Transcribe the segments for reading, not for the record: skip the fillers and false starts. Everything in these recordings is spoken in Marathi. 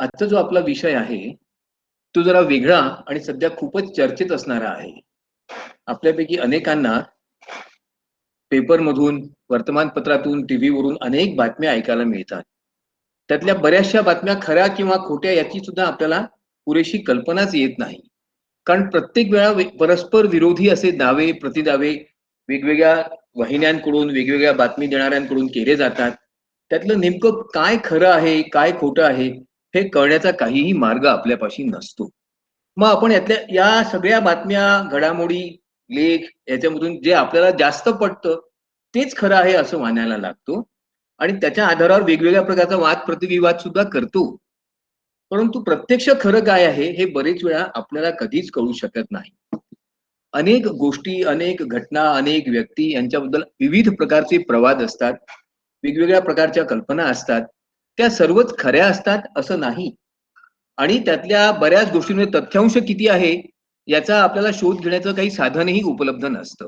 आजचा जो आपला विषय आहे, तो जरा वेगळा आणि सध्या खूपच चर्चेत असणारा आहे. आपल्यापैकी अनेकांना पेपरमधून, वर्तमानपत्रातून, टीव्हीवरून अनेक बातम्या ऐकायला मिळतात. त्यातल्या बऱ्याचशा बातम्या खऱ्या किंवा खोट्या याची सुद्धा आपल्याला पुरेशी कल्पनाच येत नाही. कारण प्रत्येक वेळा परस्पर विरोधी असे दावे, प्रतिदावे वेगवेगळ्या वाहिन्यांकडून, वेगवेगळ्या बातमी देणाऱ्यांकडून केले जातात. त्यातलं नेमकं काय खरं आहे, काय खोटं आहे, हे कळण्याचा काहीही मार्ग आपल्यापाशी नसतो. मग आपण यातल्या या सगळ्या बातम्या, घडामोडी, लेख याच्यामधून जे आपल्याला जास्त पटतं, तेच खरं आहे असं मानायला लागतो आणि त्याच्या आधारावर वेगवेगळ्या प्रकारचा वाद-प्रतिविवाद सुद्धा करतो. परंतु प्रत्यक्ष खरं काय आहे, हे बरेच वेळा आपल्याला कधीच कळू शकत नाही. अनेक गोष्टी, अनेक घटना, अनेक व्यक्ती यांच्याबद्दल विविध प्रकारचे प्रवाद असतात. वेगवेगळ्या प्रकारच्या कल्पना असतात. त्या सर्वच खऱ्या असतात असं नाही. आणि त्यातल्या बऱ्याच गोष्टींमध्ये तथ्यांश किती आहे, याचा आपल्याला शोध घेण्याचं काही साधनही उपलब्ध नसतं.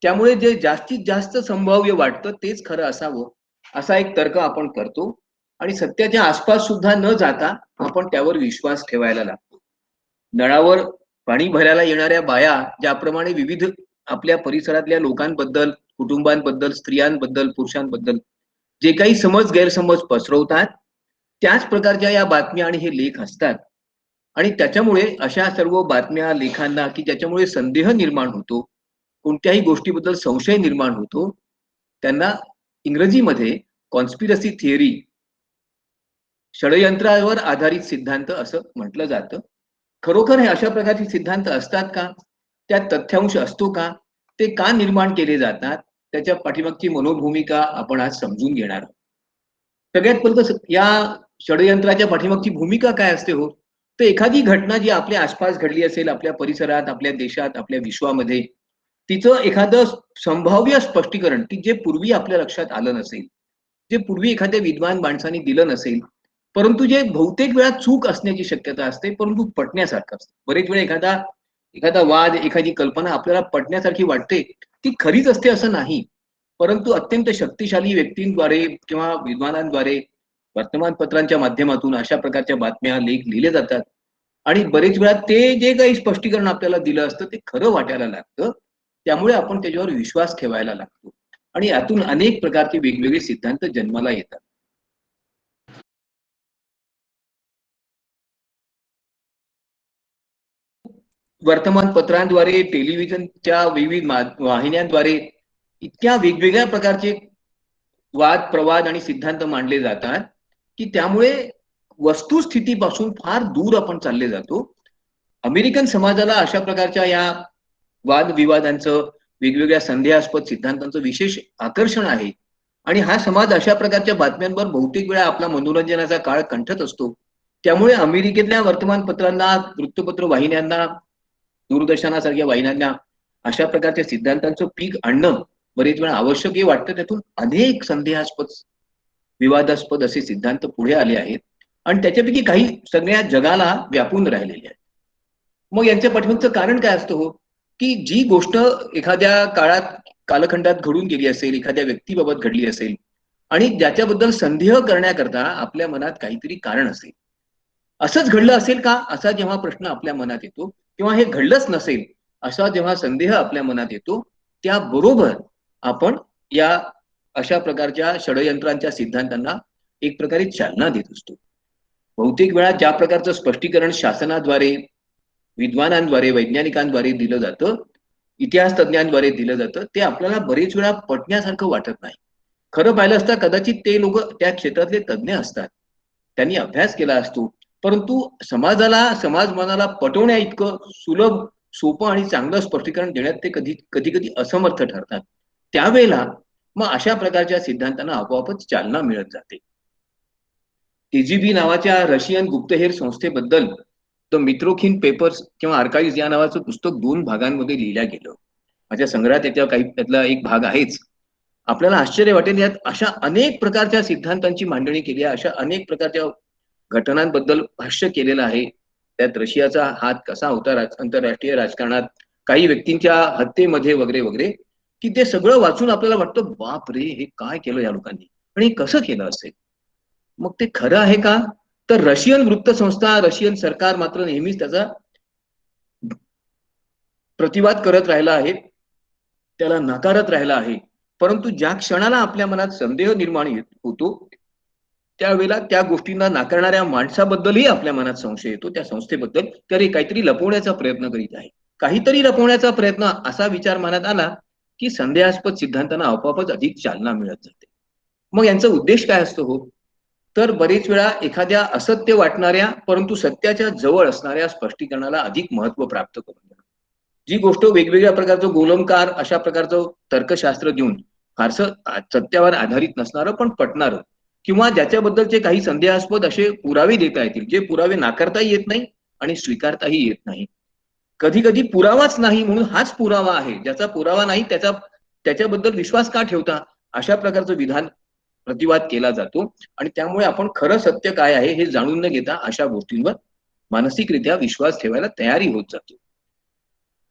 त्यामुळे जे जास्तीत जास्त संभाव्य वाटतं तेच खरं असावं, असा एक तर्क आपण करतो आणि सत्याच्या आसपास सुद्धा न जाता आपण त्यावर विश्वास ठेवायला लागतो. नळावर पाणी भरायला येणाऱ्या बाया ज्याप्रमाणे विविध आपल्या परिसरातल्या लोकांबद्दल, कुटुंबांबद्दल, स्त्रियांबद्दल, पुरुषांबद्दल जे काही समज गैरसमज पसरवतात, त्याच प्रकारच्या या बातम्या आणि हे लेख असतात. आणि त्याच्यामुळे अशा सर्व बातम्या, लेखांना की ज्याच्यामुळे संदेह निर्माण होतो, कोणत्याही गोष्टीबद्दल संशय निर्माण होतो, त्यांना इंग्रजीमध्ये कॉन्स्पिरसी थिअरी, षडयंत्रावर आधारित सिद्धांत असं म्हटलं जातं. खरोखर हे अशा प्रकारचे सिद्धांत असतात का? त्यात तथ्यांश असतो का? ते का निर्माण केले जातात? त्याच्या पाठीमागची मनोभूमिका आपण आज समजून घेणार आहोत. सगळ्यात पहिलं या षडयंत्राच्या पाठीमागची भूमिका काय असते हो? तर एखादी घटना जी आपल्या आसपास घडली असेल, आपल्या परिसरात, आपल्या देशात, आपल्या विश्वामध्ये, तिचं एखादं संभाव्य स्पष्टीकरण की जे पूर्वी आपल्या लक्षात आलं नसेल, जे पूर्वी एखाद्या विद्वान माणसाने दिलं नसेल, परंतु जे बहुतेक वेळा चूक असण्याची शक्यता असते, परंतु पटण्यासारखं असतं. बरेच वेळा एखादा एखादा वाद, एखादी कल्पना आपल्याला पटण्यासारखी वाटते, ती खरीच असते असं नाही. परंतु अत्यंत शक्तिशाली व्यक्तींद्वारे किंवा विद्वानांद्वारे वर्तमानपत्रांच्या माध्यमातून अशा प्रकारच्या बातम्या, लेख लिहिले जातात आणि बरेच वेळा ते जे काही स्पष्टीकरण आपल्याला दिलं असतं, ते खरं वाटायला लागतं. त्यामुळे आपण त्याच्यावर विश्वास ठेवायला लागतो आणि यातून अनेक प्रकारचे वेगवेगळे सिद्धांत जन्माला येतात. वर्तमानपत्रांद्वारे, टेलिव्हिजनच्या विविध वाहिन्यांद्वारे इतक्या वेगवेगळ्या प्रकारचे वाद, प्रवाद आणि सिद्धांत मांडले जातात, की त्यामुळे वस्तुस्थितीपासून फार दूर आपण चालले जातो. अमेरिकन समाजाला अशा प्रकारच्या या वादविवादांचं, वेगवेगळ्या संदेहास्पद सिद्धांतांचं विशेष आकर्षण आहे आणि हा समाज अशा प्रकारच्या बातम्यांवर बहुतेक वेळा आपला मनोरंजनाचा काळ कंठत असतो. त्यामुळे अमेरिकेतल्या वर्तमानपत्रांना, वृत्तपत्र वाहिन्यांना, दूरदर्शनासारख्या वाहिन्यांना अशा प्रकारच्या सिद्धांतांचं पीक आणणं बरेच वेळा आवश्यकही वाटतं. त्यातून अनेक संदेहास्पद, विवादास्पद असे सिद्धांत पुढे आले आहेत आणि त्याच्यापैकी काही सगळ्या जगाला व्यापून राहिलेले आहेत. मग यांच्या पाठीमागचं कारण काय असतं हो? की जी गोष्ट एखाद्या काळात, कालखंडात घडून गेली असेल, एखाद्या व्यक्तीबाबत घडली असेल आणि ज्याच्याबद्दल संदेह करण्याकरता आपल्या मनात काहीतरी कारण असेल. असंच घडलं असेल का? असा जेव्हा प्रश्न आपल्या मनात येतो किंवा हे घडलंच नसेल, असा जेव्हा संदेह आपल्या मनात येतो, त्याबरोबर आपण या अशा प्रकारच्या षडयंत्रांच्या सिद्धांतांना एक प्रकारे चालना देत असतो. बहुतेक वेळा ज्या प्रकारचं स्पष्टीकरण शासनाद्वारे, विद्वानांद्वारे, वैज्ञानिकांद्वारे दिलं जातं, इतिहास तज्ञांद्वारे दिलं जातं, ते आपल्याला बरेच वेळा पटण्यासारखं वाटत नाही. खरं पाहिलं असता कदाचित ते लोकं त्या क्षेत्रातले तज्ञ असतात. त्यांनी अभ्यास केला असतो. परंतु समाजाला, समाज मनाला पटवण्या इतकं सुलभ, सोपं आणि चांगलं स्पष्टीकरण देण्यात ते कधी-कधी असमर्थ ठरतात. त्यावेळेला मग अशा प्रकारच्या सिद्धांतांना आपोआपच चालना मिळत जाते. केजीबी नावाच्या रशियन गुप्तहेर संस्थेबद्दल द मित्रोखिन पेपर्स किंवा आर्काइव्ह्ज या नावाचं पुस्तक 2 भागांमध्ये लिहिलं गेलं. माझ्या संग्रहात त्यातला एक भाग आहेच. आपल्याला आश्चर्य वाटेल यात अशा अनेक प्रकारच्या सिद्धांतांची मांडणी केली आहे, अशा अनेक प्रकारच्या घटनांबद्दल भाष्य केलेलं आहे. त्यात रशियाचा हात कसा होता आंतरराष्ट्रीय राजकारणात, काही व्यक्तींच्या हत्येमध्ये वगैरे वगैरे, की ते सगळं वाचून आपल्याला वाटतं, बाप रे! हे काय केलं या लोकांनी आणि कसं केलं असेल? मग ते खरं आहे का? तर रशियन वृत्तसंस्था, रशियन सरकार मात्र नेहमीच त्याचा प्रतिवाद करत राहिला आहे, त्याला नाकारत राहिला आहे. परंतु ज्या क्षणाला आपल्या मनात संदेह निर्माण होतो, त्यावेळेला त्या गोष्टींना नाकारणाऱ्या माणसाबद्दलही आपल्या मनात संशय येतो, त्या संस्थेबद्दल. तर हे काहीतरी लपवण्याचा प्रयत्न करीत आहे. काहीतरी लपवण्याचा प्रयत्न, असा विचार मनात आला की संदेहास्पद सिद्धांतांना आपोआपच अधिक चालना मिळत जाते. मग यांचा उद्देश काय असतो हो? तर बरेच वेळा एखाद्या असत्य वाटणाऱ्या परंतु सत्याच्या जवळ असणाऱ्या स्पष्टीकरणाला अधिक महत्व प्राप्त करून देणं. जी गोष्ट वेगवेगळ्या प्रकारचं गोलंकार अशा प्रकारचं तर्कशास्त्र देऊन फारसं सत्यावर आधारित नसणारं पण पटणारं, किंवा ज्याच्याबद्दलचे काही संदेहास्पद असे पुरावे देता येतील, जे पुरावे नाकारताही येत नाही आणि स्वीकारताही येत नाही. कधी कधी पुरावाच नाही म्हणून हाच पुरावा आहे, ज्याचा पुरावा नाही त्याच्याबद्दल विश्वास का ठेवता, अशा प्रकारचं विधान प्रतिवाद केला जातो. आणि त्यामुळे आपण खरं सत्य काय आहे हे जाणून न घेता अशा गोष्टींवर मानसिकरित्या विश्वास ठेवायला तयारी होत जातो.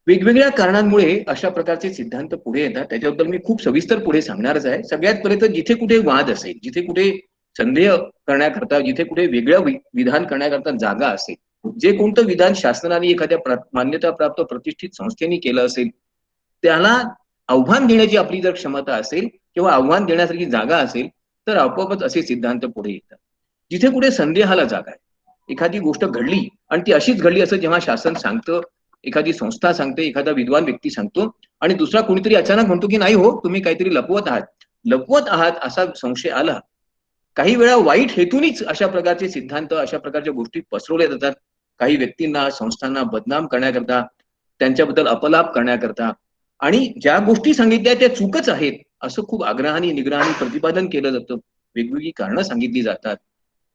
वेगवेगळ्या कारणांमुळे अशा प्रकारचे सिद्धांत पुढे येतात, त्याच्याबद्दल मी खूप सविस्तर पुढे सांगणारच आहे. सगळ्यात पर्यंत जिथे कुठे वाद असेल, जिथे कुठे संदेह करण्याकरता, जिथे कुठे वेगळं विधान करण्याकरता जागा असेल, जे कोणतं विधान शासनाने एखाद्या मान्यताप्राप्त प्रतिष्ठित संस्थेने केलं असेल, त्याला आव्हान देण्याची आपली जर क्षमता असेल किंवा आव्हान देण्यासारखी जागा असेल, तर आपोआपच असे सिद्धांत पुढे येतात. जिथे कुठे संदेहाला जागा आहे, एखादी गोष्ट घडली आणि ती अशीच घडली असं जेव्हा शासन सांगतं, एखादी संस्था सांगते, एखादा विद्वान व्यक्ती सांगतो, आणि दुसरा कोणीतरी अचानक म्हणतो की नाही हो, तुम्ही काहीतरी लपवत आहात असा संशय आला. काही वेळा वाईट हेतूनीच अशा प्रकारचे सिद्धांत, अशा प्रकारच्या गोष्टी पसरवल्या जातात, काही व्यक्तींना, संस्थांना बदनाम करण्याकरता, त्यांच्याबद्दल अपलाप करण्याकरता. आणि ज्या गोष्टी सांगितल्या त्या चूकच आहेत असं खूप आग्रहाने, निग्रहाने प्रतिपादन केलं जातं. वेगवेगळी कारणं सांगितली जातात.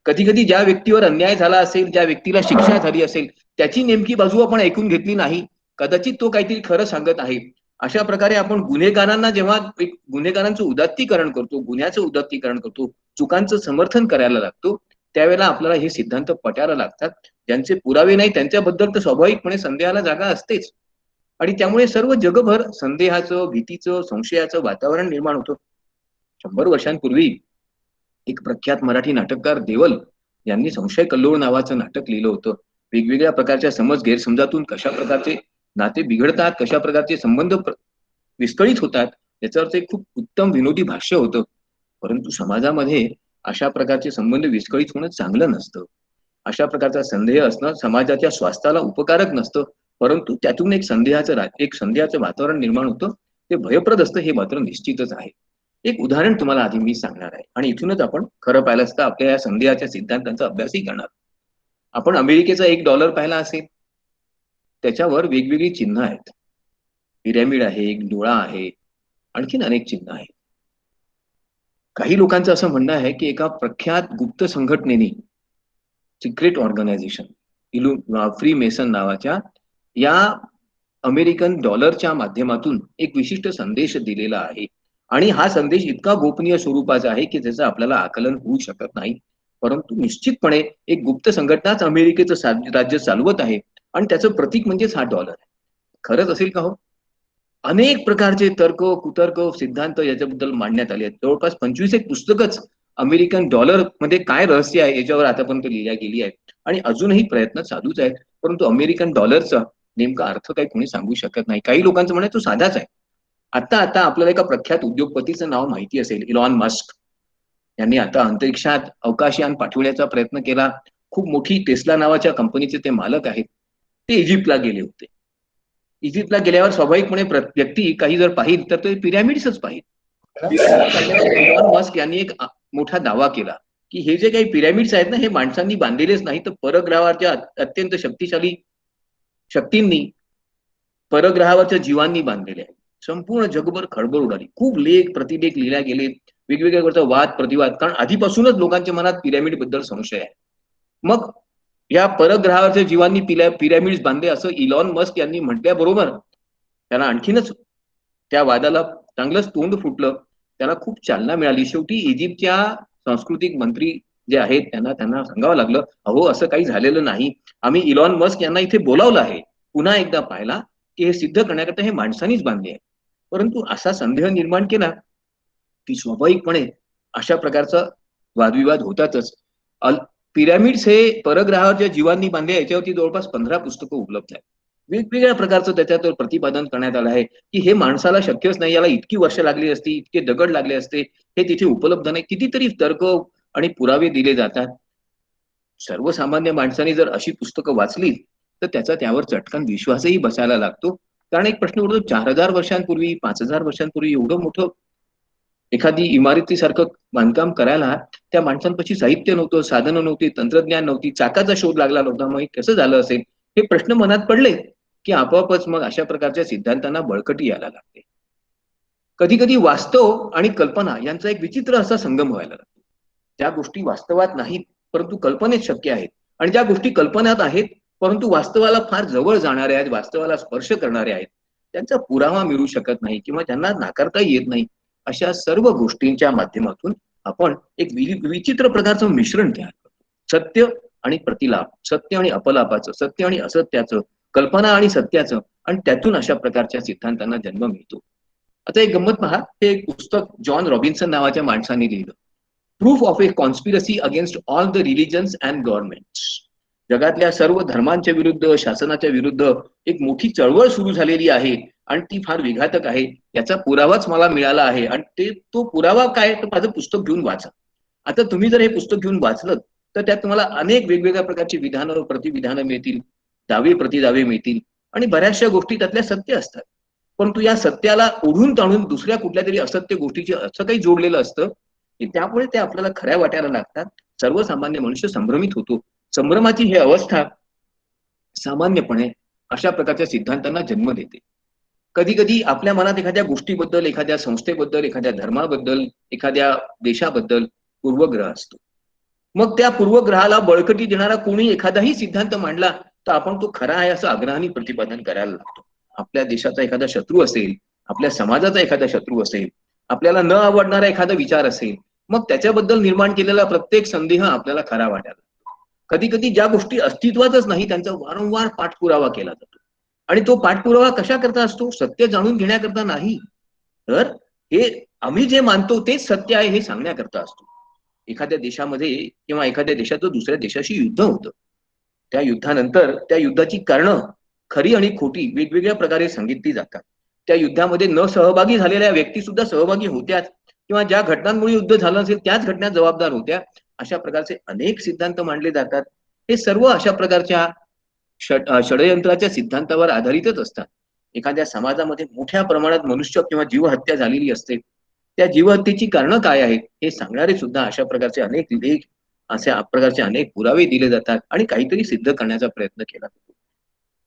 कधी कधी ज्या व्यक्तीवर अन्याय झाला असेल, ज्या व्यक्तीला शिक्षा झाली असेल, त्याची नेमकी बाजू आपण ऐकून घेतली नाही, कदाचित तो काहीतरी खरं सांगत आहे. अशा प्रकारे आपण गुन्हेगारांना जेव्हा एक गुन्हेगारांचं उदात्तीकरण करतो, गुन्ह्याचं उदात्तीकरण करतो, चुकांचं समर्थन करायला लागतो, त्यावेळेला आपल्याला हे सिद्धांत पटायला लागतात. ज्यांचे पुरावे नाही त्यांच्याबद्दल तर स्वाभाविकपणे संदेहाला जागा असतेच. आणि त्यामुळे सर्व जगभर संदेहाचं, भीतीचं, संशयाचं वातावरण निर्माण होतं. 100 वर्षांपूर्वी एक प्रख्यात मराठी नाटककार देवल यांनी संशय कल्लोळ नावाचं नाटक लिहिलं होतं. वेगवेगळ्या प्रकारच्या समज गैरसमजातून कशा प्रकारचे नाते बिघडतात, कशा प्रकारचे संबंध विस्कळीत होतात, याच्यावरचं एक खूप उत्तम विनोदी भाष्य होतं. परंतु समाजामध्ये अशा प्रकारचे संबंध विस्कळीत होणं चांगलं नसतं. अशा प्रकारचा संदेह असणं समाजाच्या स्वास्थ्याला उपकारक नसतं. परंतु त्यातून एक संदेहाचं वातावरण निर्माण होतं, ते भयप्रद असतं, हे मात्र निश्चितच आहे. एक उदाहरण तुम्हाला आधी मी सांगणार आहे आणि इथूनच आपण खरं पाहिलं असता आपल्या या संदेहाच्या सिद्धांतांचा अभ्यासही करणार. आपण अमेरिकेचा $1 पाहिला असेल, त्याच्यावर वेगवेगळी चिन्ह आहेत. पिरॅमिड आहे, एक डोळा आहे, आणखीन अनेक चिन्ह आहेत. काही लोकांचं असं म्हणणं आहे की एका प्रख्यात गुप्त संघटनेने, सिक्रेट ऑर्गनायझेशन फ्री मेसन नावाच्या, या अमेरिकन डॉलरच्या माध्यमातून एक विशिष्ट संदेश दिलेला आहे. आणि हा संदेश इतका गोपनीय स्वरूपाचा आहे की त्याचं आपल्याला आकलन होऊ शकत नाही. परंतु निश्चितपणे एक गुप्त संघटनाच अमेरिकेचं राज्य चालवत आहे आणि त्याचं प्रतीक म्हणजेच हा डॉलर आहे. खरंच असेल का हो? अनेक प्रकारचे तर्क, कुतर्क, सिद्धांत याच्याबद्दल मांडण्यात आले आहेत. जवळपास 25 एक पुस्तकच अमेरिकन डॉलर मध्ये काय रहस्य आहे याच्यावर आतापर्यंत लिहिल्या गेली आहेत आणि अजूनही प्रयत्न चालूच आहेत. परंतु अमेरिकन डॉलरचा नेमका अर्थ काही कोणी सांगू शकत नाही. काही लोकांचं म्हणणं तो साधाच आहे. आता आता आपल्याला एका प्रख्यात उद्योगपतीचं नाव माहिती असेल, इलॉन मस्क. यांनी आता अंतरिक्षात अवकाशयान पाठवण्याचा प्रयत्न केला. खूप मोठी टेस्ला नावाच्या कंपनीचे ते मालक आहेत. ते इजिप्तला गेले होते. इजिप्तला गेल्यावर स्वाभाविकपणे व्यक्ती काही जर पाहिल तर ते पिरॅमिड्सच पाहिल. इलॉन मस्क यांनी एक मोठा दावा केला की हे जे काही पिरॅमिड्स आहेत ना, हे माणसांनी बांधलेलेच नाही, तर परग्रहावरच्या अत्यंत शक्तिशाली शक्तींनी, परग्रहावरच्या जीवांनी बांधलेले आहेत. संपूर्ण जगभर खळबळ उडाली. खूप लेख, प्रतिलेख लिहिल्या गेले, वेगवेगळ्या प्रकारचा वाद प्रतिवाद, कारण आधीपासूनच लोकांच्या मनात पिरॅमिड बद्दल संशय आहे. मग या परग्रहावरच्या जीवांनी पिरॅमिड्स बांधले असं इलॉन मस्क यांनी म्हटल्याबरोबर त्याला आणखीनच त्या वादाला चांगलंच तोंड फुटलं. त्याला खूप चालना मिळाली. शेवटी इजिप्तच्या सांस्कृतिक मंत्री जे आहेत त्यांना सांगावं लागलं, अहो असं काही झालेलं नाही, आम्ही इलॉन मस्क यांना इथे बोलावलं आहे पुन्हा एकदा पाहिला की हे सिद्ध करण्याकरता हे माणसांनीच बांधले आहे. परंतु असा संदेह निर्माण केला की स्वाभाविकपणे अशा प्रकारचा वादविवाद होतातच. पिरॅमिड्स हे परग्रहावरच्या जीवांनी बांधले, याच्यावरती जवळपास 15 पुस्तकं उपलब्ध आहेत. वेगवेगळ्या प्रकारचं त्याच्यात प्रतिपादन करण्यात आलं आहे, की हे माणसाला शक्यच नाही, याला इतकी वर्ष लागली असती, इतके दगड लागले असते, हे तिथे उपलब्ध नाही. कितीतरी तर्क आणि पुरावे दिले जातात. सर्वसामान्य माणसाने जर अशी पुस्तकं वाचली, तर त्याचा त्यावर चटकन विश्वासही बसायला लागतो. कारण एक प्रश्न उठतो, 4000 वर्षांपूर्वी, 5000 वर्षांपूर्वी एवढं मोठं एखादी इमारतीसारखं बांधकाम करायला त्या माणसांपाशी साहित्य नव्हतं, साधनं नव्हती, तंत्रज्ञान नव्हती, चाकाचा शोध लागला नव्हता. मग हे कसं झालं असेल? हे प्रश्न मनात पडले, की आपोआपच मग अशा प्रकारच्या सिद्धांतांना बळकटी यायला लागते. कधी-कधी वास्तव आणि कल्पना यांचा एक विचित्र असा संगम व्हायला लागतो. ज्या गोष्टी वास्तवात नाहीत, परंतु कल्पनेत शक्य आहेत आणि ज्या गोष्टी कल्पनात आहेत, परंतु वास्तवाला फार जवळ जाणाऱ्या आहेत, वास्तवाला स्पर्श करणाऱ्या आहेत, त्यांचा पुरावा मिळू शकत नाही किंवा त्यांना नाकारता येत नाही. अशा सर्व गोष्टींच्या माध्यमातून आपण एक विचित्र प्रकारचं मिश्रण तयार करतो. सत्य आणि प्रतिलाप, सत्य आणि अपलापाचं, सत्य आणि असत्याचं, कल्पना आणि सत्याचं, आणि त्यातून अशा प्रकारच्या सिद्धांतांना जन्म मिळतो. आता एक गंमत पहा, हे एक पुस्तक जॉन रॉबिन्सन नावाच्या माणसाने लिहिलं. Proof of A conspiracy against all the religions and governments. जगातल्या सर्व धर्मांच्या विरुद्ध, शासनाच्या विरुद्ध एक मोठी चळवळ सुरू झालेली आहे आणि ती फार विघातक आहे. याचा पुरावाच मला मिळाला आहे आणि तो पुरावा काय, तर माझं पुस्तक घेऊन वाचा. आता तुम्ही जर हे पुस्तक घेऊन वाचलं, तर त्यात तुम्हाला अनेक वेगवेगळ्या प्रकारची विधानं, प्रतिविधानं मिळतील, दावे प्रतिदावे मिळतील आणि बऱ्याचशा गोष्टी त्यातल्या सत्य असतात. परंतु या सत्याला ओढून ताणून दुसऱ्या कुठल्या तरी असत्य गोष्टीची असं काही जोडलेलं असतं, की त्यामुळे ते आपल्याला खऱ्या वाटायला लागतात. सर्वसामान्य मनुष्य संभ्रमित होतो. संभ्रमाची ही अवस्था सामान्यपणे अशा प्रकारच्या सिद्धांतांना जन्म देते. कधी कधी आपल्या मनात एखाद्या गोष्टीबद्दल, एखाद्या संस्थेबद्दल, एखाद्या धर्माबद्दल, एखाद्या देशाबद्दल पूर्वग्रह असतो. मग त्या पूर्वग्रहाला बळकटी देणारा कोणी एखादाही सिद्धांत मांडला, तर आपण तो खरा आहे असं आग्रहाने प्रतिपादन करायला लागतो. आपल्या देशाचा एखादा शत्रू असेल, आपल्या समाजाचा एखादा शत्रू असेल, आपल्याला न आवडणारा एखादा विचार असेल, मग त्याच्याबद्दल निर्माण केलेला प्रत्येक संदेह आपल्याला खरा वाटायला लागतो. कधी कधी ज्या गोष्टी अस्तित्वातच नाही त्यांचा वारंवार पाठपुरावा केला जातो. आणि तो पाठपुरावा कशा करता असतो? सत्य जाणून घेण्याकरता नाही, तर हे आम्ही जे मानतो तेच सत्य आहे हे सांगण्याकरता असतो. एखाद्या देशामध्ये किंवा एखाद्या देशाचं दुसऱ्या देशाशी युद्ध होतं. त्या युद्धानंतर त्या युद्धाची कारणं खरी आणि खोटी वेगवेगळ्या प्रकारे सांगितली जातात. त्या युद्धामध्ये न सहभागी झालेल्या व्यक्ती सुद्धा सहभागी होत्याच किंवा ज्या घटनांमुळे युद्ध झालं असेल त्याच घटना जबाबदार होत्या. अशा प्रकारचे अनेक सिद्धांत मांडले जातात. हे सर्व अशा प्रकारच्या षडयंत्राच्या सिद्धांतावर आधारितच असतात. एखाद्या समाजामध्ये मोठ्या प्रमाणात मनुष्य किंवा जीवहत्या झालेली असते, त्या जीवहत्येची कारणं काय आहेत हे सांगणारे सुद्धा अशा प्रकारचे अनेक लेख, अशा प्रकारचे अनेक पुरावे दिले जातात आणि काहीतरी सिद्ध करण्याचा प्रयत्न केला जातो.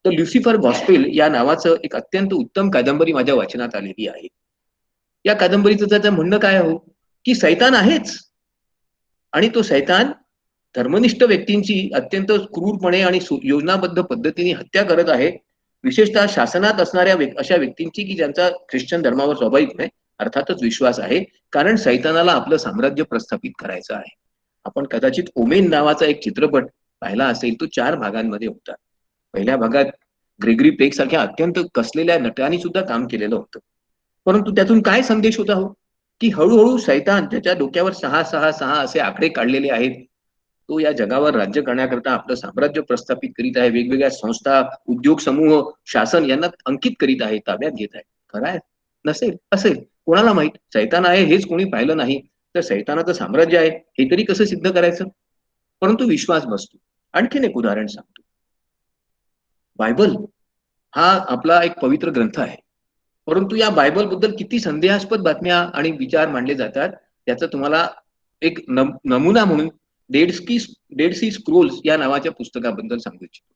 तर ल्युसिफर गॉस्पेल या नावाचं एक अत्यंत उत्तम कादंबरी माझ्या वाचनात आलेली आहे. या कादंबरीचं त्याचं म्हणणं काय हो, की सैतान आहेच आणि तो सैतान धर्मनिष्ठ व्यक्तींची अत्यंत क्रूरपणे आणि योजनाबद्ध पद्धतीने हत्या करत आहे. विशेषतः शासनात असणाऱ्या अशा व्यक्तींची, की ज्यांचा ख्रिश्चन धर्मावर स्वाभाविकपणे अर्थातच विश्वास आहे, कारण सैतानाला आपलं साम्राज्य प्रस्थापित करायचं आहे. आपण कदाचित ओमेन नावाचा एक चित्रपट पाहिला असेल. तो 4 भागांमध्ये होता. पहिल्या भागात ग्रेगरी पेक सारख्या अत्यंत कसलेल्या नटांनी सुद्धा काम केलेलं होतं. परंतु त्यातून काय संदेश होता हो, की हळूहळू सैतान ज्याच्या डोक्यावर 666 असे आकडे काढलेले आहेत, तो या जगावर राज्य करण्याकरता आपलं साम्राज्य प्रस्थापित करीत आहे. वेगवेगळ्या संस्था, उद्योग समूह, शासन यांना अंकित करीत आहे, ताब्यात घेत आहे. खरं आहे? नसेल, असेल, कोणाला माहित. सैतान आहे हेच कोणी पाहिलं नाही, तर सैतानाचं साम्राज्य आहे हे तरी कसं सिद्ध करायचं? परंतु विश्वास बसतो. आणखीन एक उदाहरण सांगतो. बायबल हा आपला एक पवित्र ग्रंथ आहे. परंतु या बायबल बद्दल किती संदेहास्पद बातम्या आणि विचार मांडले जातात, त्याचा तुम्हाला एक नमुना म्हणून डेड सी स्क्रोल्स या नावाच्या पुस्तकाबद्दल सांगू इच्छितो.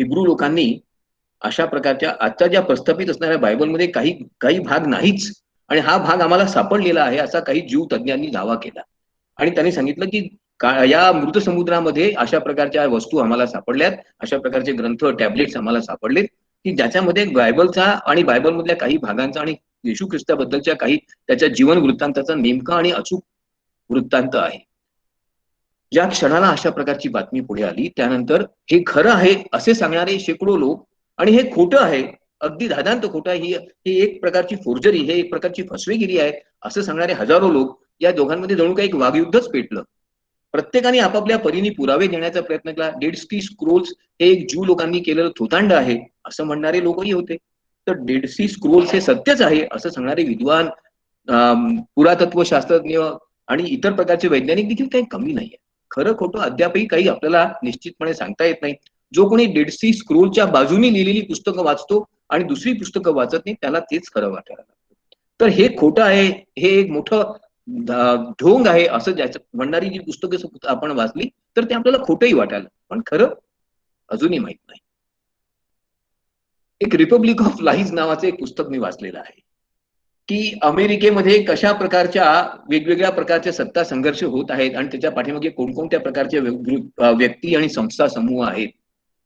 हिब्रू लोकांनी अशा प्रकारच्या आजच्या ज्या प्रस्थापित असणाऱ्या बायबलमध्ये काही काही भाग नाहीच आणि हा भाग आम्हाला सापडलेला आहे असा काही जीव तज्ञांनी दावा केला. आणि त्यांनी सांगितलं की या मृत समुद्रामध्ये अशा प्रकारच्या वस्तू आम्हाला सापडल्यात, अशा प्रकारचे ग्रंथ, टॅबलेट्स आम्हाला सापडलेत, की ज्याच्यामध्ये बायबलचा आणि बायबलमधल्या काही भागांचा आणि येशू ख्रिस्ताबद्दलच्या काही त्याच्या जीवन वृत्तांताचा नेमका आणि अचूक वृत्तांत आहे. ज्या क्षणाला अशा प्रकारची बातमी पुढे आली, त्यानंतर हे खरं आहे असे सांगणारे शेकडो लोक आणि हे खोटं आहे, अगदी धादांत खोटं आहे, ही एक प्रकारची फोर्जरी, हे एक प्रकारची फसवेगिरी आहे असं सांगणारे हजारो लोक, या दोघांमध्ये जणू काही एक वागयुद्धच पेटलं. प्रत्येकाने आपापल्या परीने पुरावे देण्याचा प्रयत्न केला. डेड सी स्क्रोल्स हे एक ज्यू लोकांनी केलेलं थोतांड आहे असं म्हणणारे लोकही होते. तर डेड सी स्क्रोल्स हे सत्यच आहे असं सांगणारे विद्वान, पुरातत्व शास्त्रज्ञ आणि इतर प्रकारचे वैज्ञानिक देखील काही कमी नाहीये. खरं खोटं अद्यापही काही आपल्याला निश्चितपणे सांगता येत नाही. जो कोणी डेड सी स्क्रोलच्या बाजूने लिहिलेली पुस्तकं वाचतो आणि दुसरी पुस्तकं वाचत नाही त्याला तेच खरं वाटायला लागतं. तर हे खोटं आहे, हे एक मोठं ढोंग आहे असं ज्याचं म्हणणारी जी पुस्तकं आपण वाचली तर ते आपल्याला खोटंही वाटायला, पण खरं अजूनही माहित नाही. एक रिपब्लिक ऑफ लाईज नावाचं एक पुस्तक मी वाचलेलं आहे, की अमेरिकेमध्ये कशा प्रकारच्या वेगवेगळ्या प्रकारचे सत्ता संघर्ष होत आहेत आणि त्याच्या पाठीमागे कोणकोणत्या प्रकारचे व्यक्ती आणि संस्था समूह आहेत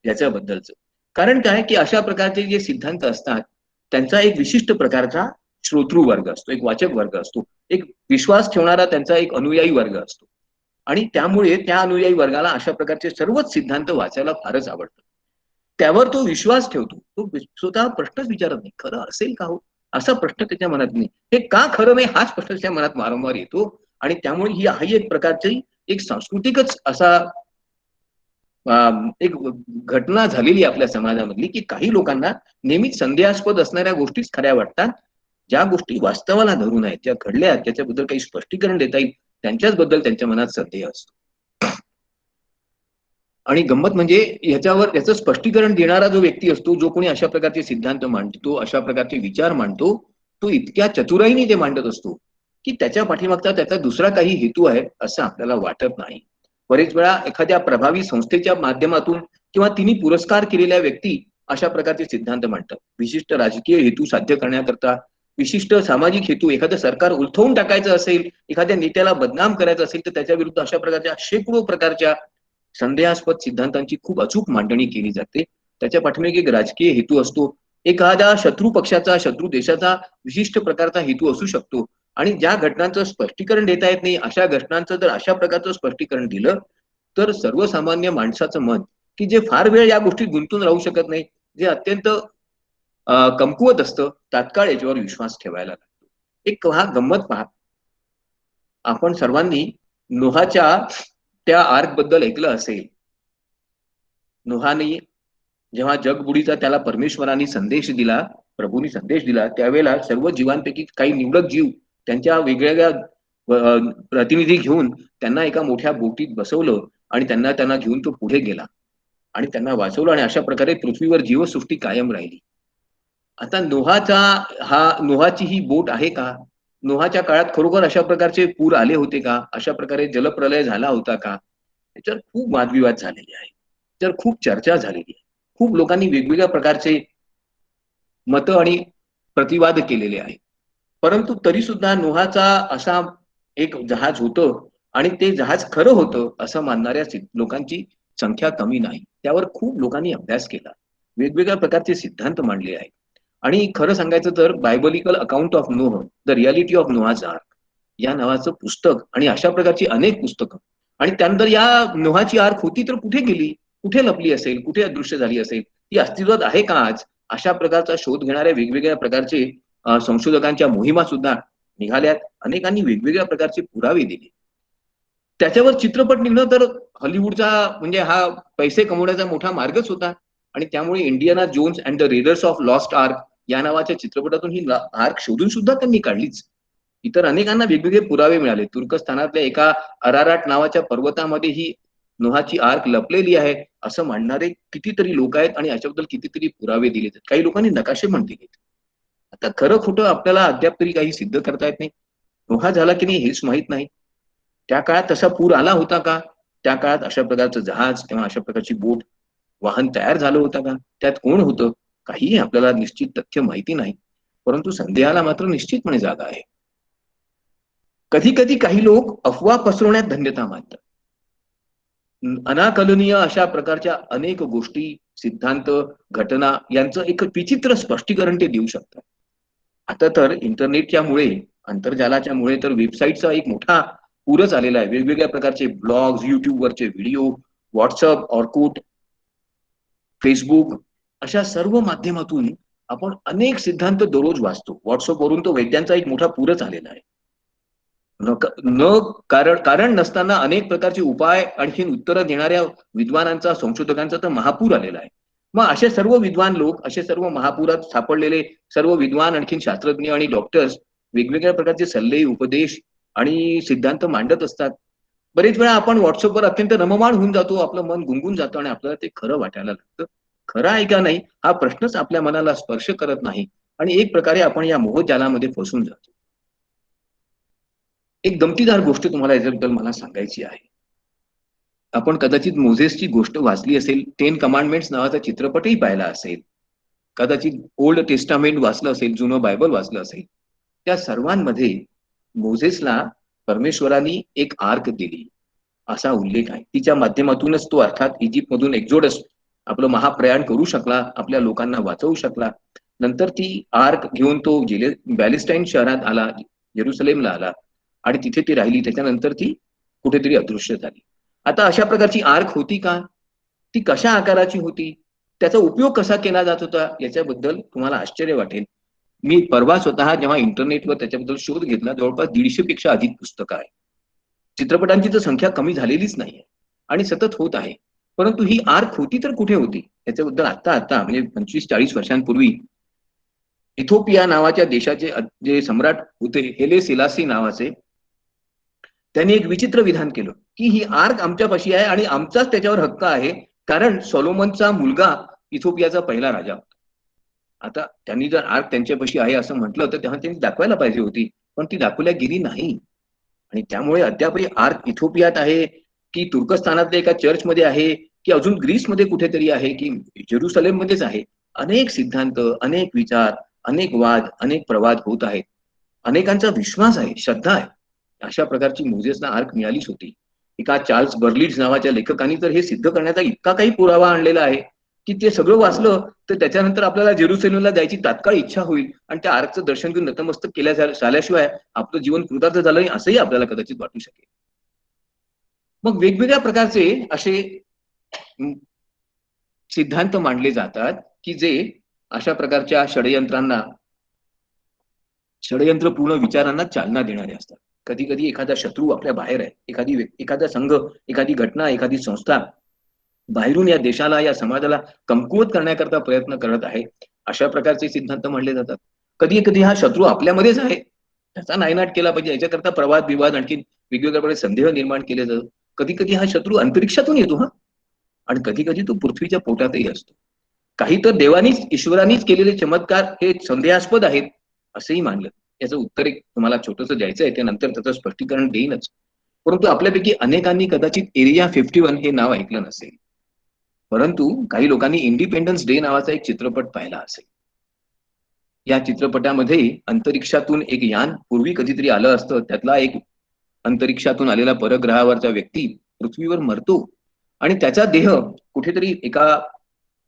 याच्याबद्दलचं. कारण काय की अशा प्रकारचे जे सिद्धांत असतात त्यांचा एक विशिष्ट प्रकारचा श्रोतृ वर्ग असतो, एक वाचक वर्ग असतो, एक विश्वास ठेवणारा त्यांचा एक अनुयायी वर्ग असतो आणि त्यामुळे त्या अनुयायी वर्गाला अशा प्रकारचे सर्वच सिद्धांत वाचायला फारच आवडतं. त्यावर तो विश्वास ठेवतो. तो स्वतः प्रश्नच विचारत नाही, खरं असेल का हो? असा प्रश्न त्याच्या मनात नाही. हे का खरं नाही हाच प्रश्न त्याच्या मनात वारंवार येतो आणि त्यामुळे ही एक प्रकारची एक सांस्कृतिकच असा एक घटना झालेली आपल्या समाजामधली, की काही लोकांना नेहमीच संदेहास्पद असणाऱ्या गोष्टीच खऱ्या वाटतात. ज्या गोष्टी वास्तवाला धरून आहेत, ज्या घडल्या आहेत, त्याच्याबद्दल काही स्पष्टीकरण देता येईल त्यांच्याच बद्दल त्यांच्या मनात संदेह असतो. आणि गंमत म्हणजे याचं स्पष्टीकरण देणारा जो व्यक्ती असतो, जो कोणी अशा प्रकारचे सिद्धांत मांडतो, अशा प्रकारचे विचार मांडतो, तो इतक्या चतुराईने ते मांडत असतो की त्याच्या पाठीमागचा त्याचा दुसरा काही हेतू आहे असं आपल्याला वाटत नाही. बरेच वेळा एखाद्या प्रभावी संस्थेच्या माध्यमातून किंवा तिने पुरस्कार केलेल्या व्यक्ती अशा प्रकारचे सिद्धांत मांडतात. विशिष्ट राजकीय हेतू साध्य करण्याकरता, विशिष्ट सामाजिक हेतू, एखादं सरकार उलथवून टाकायचं असेल, एखाद्या नेत्याला बदनाम करायचं असेल तर त्याच्या विरुद्ध अशा प्रकारच्या शेकडो प्रकारच्या संदेहास्पद सिद्धांतांची खूप अचूक मांडणी केली जाते. त्याच्या पाठीमागे एक राजकीय हेतू असतो. एखाद्या शत्रू पक्षाचा, शत्रू देशाचा विशिष्ट प्रकारचा हेतू असू शकतो आणि ज्या घटनांचं स्पष्टीकरण देता येत नाही अशा घटनांचं जर अशा प्रकारचं स्पष्टीकरण दिलं तर सर्वसामान्य माणसाचं मन, की जे फार वेळ या गोष्टीत गुंतून राहू शकत नाही, जे अत्यंत कमकुवत असतं, तात्काळ याच्यावर विश्वास ठेवायला लागतो. एक हा गंमत पहा, आपण सर्वांनी नोहाच्या त्या आर्क बद्दल ऐकलं असेल. नोहाने जेव्हा जगबुडीचा त्याला परमेश्वराने संदेश दिला, प्रभूंनी संदेश दिला, त्यावेळेला सर्व जीवांपैकी काही निवडक जीव त्यांच्या वेगवेगळ्या प्रतिनिधी घेऊन त्यांना एका मोठ्या बोटीत बसवलं आणि त्यांना घेऊन तो पुढे गेला आणि त्यांना वाचवलं आणि अशा प्रकारे पृथ्वीवर जीवसृष्टी कायम राहिली. आता नोहाची ही बोट आहे का? नोहाच्या काळात खरोखर अशा प्रकारचे पूर आले होते का? अशा प्रकारे जलप्रलय झाला होता का? त्याच्यावर खूप वादविवाद झालेले आहे. त्याच्यावर खूप चर्चा झालेली आहे. खूप लोकांनी वेगवेगळ्या प्रकारचे मत आणि प्रतिवाद केलेले आहेत. परंतु तरी सुद्धा नोहाचा असा एक जहाज होतं आणि ते जहाज खरं होतं असं मानणाऱ्या लोकांची संख्या कमी नाही. त्यावर खूप लोकांनी अभ्यास केला. वेगवेगळ्या प्रकारचे सिद्धांत मांडले आहेत. आणि खरं सांगायचं तर biblical account of Noah, the reality of Noah's ark या नावाचं पुस्तक आणि अशा प्रकारची अनेक पुस्तकं आणि त्यानंतर या नोहाची आर्क होती तर कुठे गेली, कुठे लपली असेल, कुठे अदृश्य झाली असेल, ती अस्तित्वात आहे का आज, अशा प्रकारचा शोध घेणाऱ्या वेगवेगळ्या प्रकारचे संशोधकांच्या मोहिमा सुद्धा निघाल्यात. अनेकांनी वेगवेगळ्या प्रकारचे पुरावे दिले. त्याच्यावर चित्रपट निघणं तर हॉलिवूडचा म्हणजे हा पैसे कमवण्याचा मोठा मार्गच होता आणि त्यामुळे Indiana Jones and the raiders of lost ark या नावाच्या चित्रपटातून ही आर्क शोधून सुद्धा त्यांनी काढलीच. इतर अनेकांना वेगवेगळे पुरावे मिळाले. तुर्कस्थानातल्या एका अराराट नावाच्या पर्वतामध्ये ही नोहाची आर्क लपलेली आहे असं मांडणारे कितीतरी लोक आहेत आणि याच्याबद्दल कितीतरी पुरावे दिले. काही लोकांनी नकाशे पण दिलेत. आता खरं खोटं आपल्याला अद्याप तरी काही सिद्ध करता येत नाही. नोहा झाला की नाही हेच माहित नाही. त्या काळात तसा पूर आला होता का? त्या काळात अशा प्रकारचं जहाज किंवा अशा प्रकारची बोट वाहन तयार झालं होतं का? त्यात कोण होतं? काहीही आपल्याला निश्चित तथ्य माहिती नाही. परंतु संदेहाला मात्र निश्चितपणे जागा आहे. कधी कधी काही लोक अफवा पसरवण्यात धन्यता मानतात. अनाकलनीय अशा प्रकारच्या अनेक गोष्टी, सिद्धांत, घटना यांचं एक विचित्र स्पष्टीकरण ते देऊ शकतात. आता तर इंटरनेटच्या मुळे, आंतरजालाच्या मुळे तर वेबसाईटचा एक मोठा पूरच आलेला आहे. वेगवेगळ्या प्रकारचे ब्लॉग्स, युट्यूबवरचे व्हिडिओ, व्हॉट्सअप, ऑर्कुट, फेसबुक अशा सर्व माध्यमातून आपण अनेक सिद्धांत दररोज वाचतो. व्हॉट्सअपवरून तो वैद्यांचा एक मोठा पूरच आलेला आहे. न कारण नसताना अनेक प्रकारचे उपाय आणखीन उत्तरं देणाऱ्या विद्वानांचा, संशोधकांचा तर महापूर आलेला आहे. मग असे सर्व विद्वान लोक, असे सर्व महापुरात सापडलेले सर्व विद्वान, आणखीन शास्त्रज्ञ आणि डॉक्टर्स वेगवेगळ्या प्रकारचे सल्ले, उपदेश आणि सिद्धांत मांडत असतात. बरेच वेळा आपण व्हॉट्सअपवर अत्यंत रममाण होऊन जातो, आपलं मन गुंगून जातं आणि आपल्याला ते खरं वाटायला लागतं. खरं आहे का नाही हा प्रश्नच आपल्या मनाला स्पर्श करत नाही आणि एक प्रकारे आपण या मोहजालामध्ये फसून जातो. एक गमतीदार गोष्ट तुम्हाला याच्याबद्दल मला सांगायची आहे. आपण कदाचित मोझेसची गोष्ट वाचली असेल, 10 कमांडमेंट्स नावाचा चित्रपटही पाहिला असेल. कदाचित ओल्ड टेस्टामेंट वाचलं असेल, जुनं बायबल वाचलं असेल. त्या सर्वांमध्ये मोझेसला परमेश्वरांनी एक आर्क दिली असा उल्लेख आहे. तिच्या माध्यमातूनच तो अर्थात इजिप्तमधून एक्झोडस आपलं महाप्रयाण करू शकला, आपल्या लोकांना वाचवू शकला. नंतर ती आर्क घेऊन तो पॅलेस्टाईन शहरात आला, जेरुसलेमला आला आणि तिथे ती राहिली. त्याच्यानंतर ती कुठेतरी अदृश्य झाली. आता अशा प्रकारची आर्क होती का? ती कशा आकाराची होती? त्याचा उपयोग कसा केला जात होता याच्याबद्दल तुम्हाला आश्चर्य वाटेल. मी परवा स्वतः जेव्हा इंटरनेटवर त्याच्याबद्दल शोध घेतला, जवळपास 150 पेक्षा अधिक पुस्तकं आहेत. चित्रपटांची तर संख्या कमी झालेलीच नाहीये आणि सतत होत आहे. परंतु ही आर्क होती तर कुठे होती याच्याबद्दल आता आता म्हणजे 25-40 वर्षांपूर्वी इथोपिया नावाच्या देशाचे जे सम्राट होते, हेले सेलासी नावाचे, त्यांनी एक विचित्र विधान केलं की ही आर्क आमच्यापाशी आहे आणि आमचाच त्याच्यावर हक्क आहे, कारण सॉलोमनचा मुलगा इथोपियाचा पहिला राजा होता. आता त्यांनी जर आर्क त्यांच्यापाशी आहे असं म्हटलं तर तेव्हा त्यांनी दाखवायला पाहिजे होती, पण ती दाखवल्या गेली नाही. आणि त्यामुळे अद्यापही आर्क इथोपियात आहे की तुर्कस्तानातल्या एका चर्चमध्ये आहे की अजून ग्रीसमध्ये कुठेतरी आहे की जेरुसलेम मध्येच आहे. अनेक सिद्धांत, अनेक विचार, अनेक वाद, अनेक प्रवाद होत आहेत. अनेकांचा विश्वास आहे, श्रद्धा आहे. अशा प्रकारची मोझेसला आर्क मिळालीच होती. एका चार्ल्स बर्लिड्स नावाच्या लेखकांनी तर हे सिद्ध करण्याचा इतका काही पुरावा आणलेला आहे की ते सगळं वाचलं तर त्याच्यानंतर आपल्याला जेरुसलेमला जायची तात्काळ इच्छा होईल आणि त्या आर्कचं दर्शन घेऊन नतमस्तक केल्या झाल्याशिवाय आपलं जीवन कृतार्थ झालं नाही असंही आपल्याला कदाचित वाटू शकेल. मग वेगवेगळ्या प्रकारचे असे सिद्धांत मांडले जातात की जे अशा प्रकारच्या षडयंत्रपूर्ण विचारांना चालना देणारे असतात. कधी कधी एखादा शत्रू आपल्या बाहेर आहे, एखादा संघ, एखादी घटना, एखादी संस्था बाहेरून या देशाला, या समाजाला कमकुवत करण्याकरता प्रयत्न करत आहे. अशा प्रकारचे सिद्धांत मांडले जातात. कधी कधी हा शत्रू आपल्यामध्येच आहे, त्याचा नायनाट केला पाहिजे याच्याकरता प्रवाद विवाद आणखी वेगवेगळ्या प्रकारे संदेह निर्माण केले जातात. कधी कधी हा शत्रू अंतरिक्षातून येतो हा, आणि कधी कधी तो पृथ्वीच्या पोटातही असतो. काही तर देवानीच, ईश्वरानीच केलेले चमत्कार हे संदेहास्पद आहेत असंही मानलं. याचं उत्तर एक तुम्हाला छोटंसं द्यायचं आहे, त्यानंतर त्याचं स्पष्टीकरण देईनच. परंतु आपल्यापैकी अनेकांनी कदाचित एरिया 51 हे नाव ऐकलं नसेल, परंतु काही लोकांनी इंडिपेंडन्स डे नावाचा एक चित्रपट पाहिला असेल. या चित्रपटामध्ये अंतरिक्षातून एक यान पूर्वी कधीतरी आलं असतं, त्यातला एक अंतरिक्षातून आलेला परग्रहावरचा व्यक्ती पृथ्वीवर मरतो आणि त्याचा देह कुठेतरी एका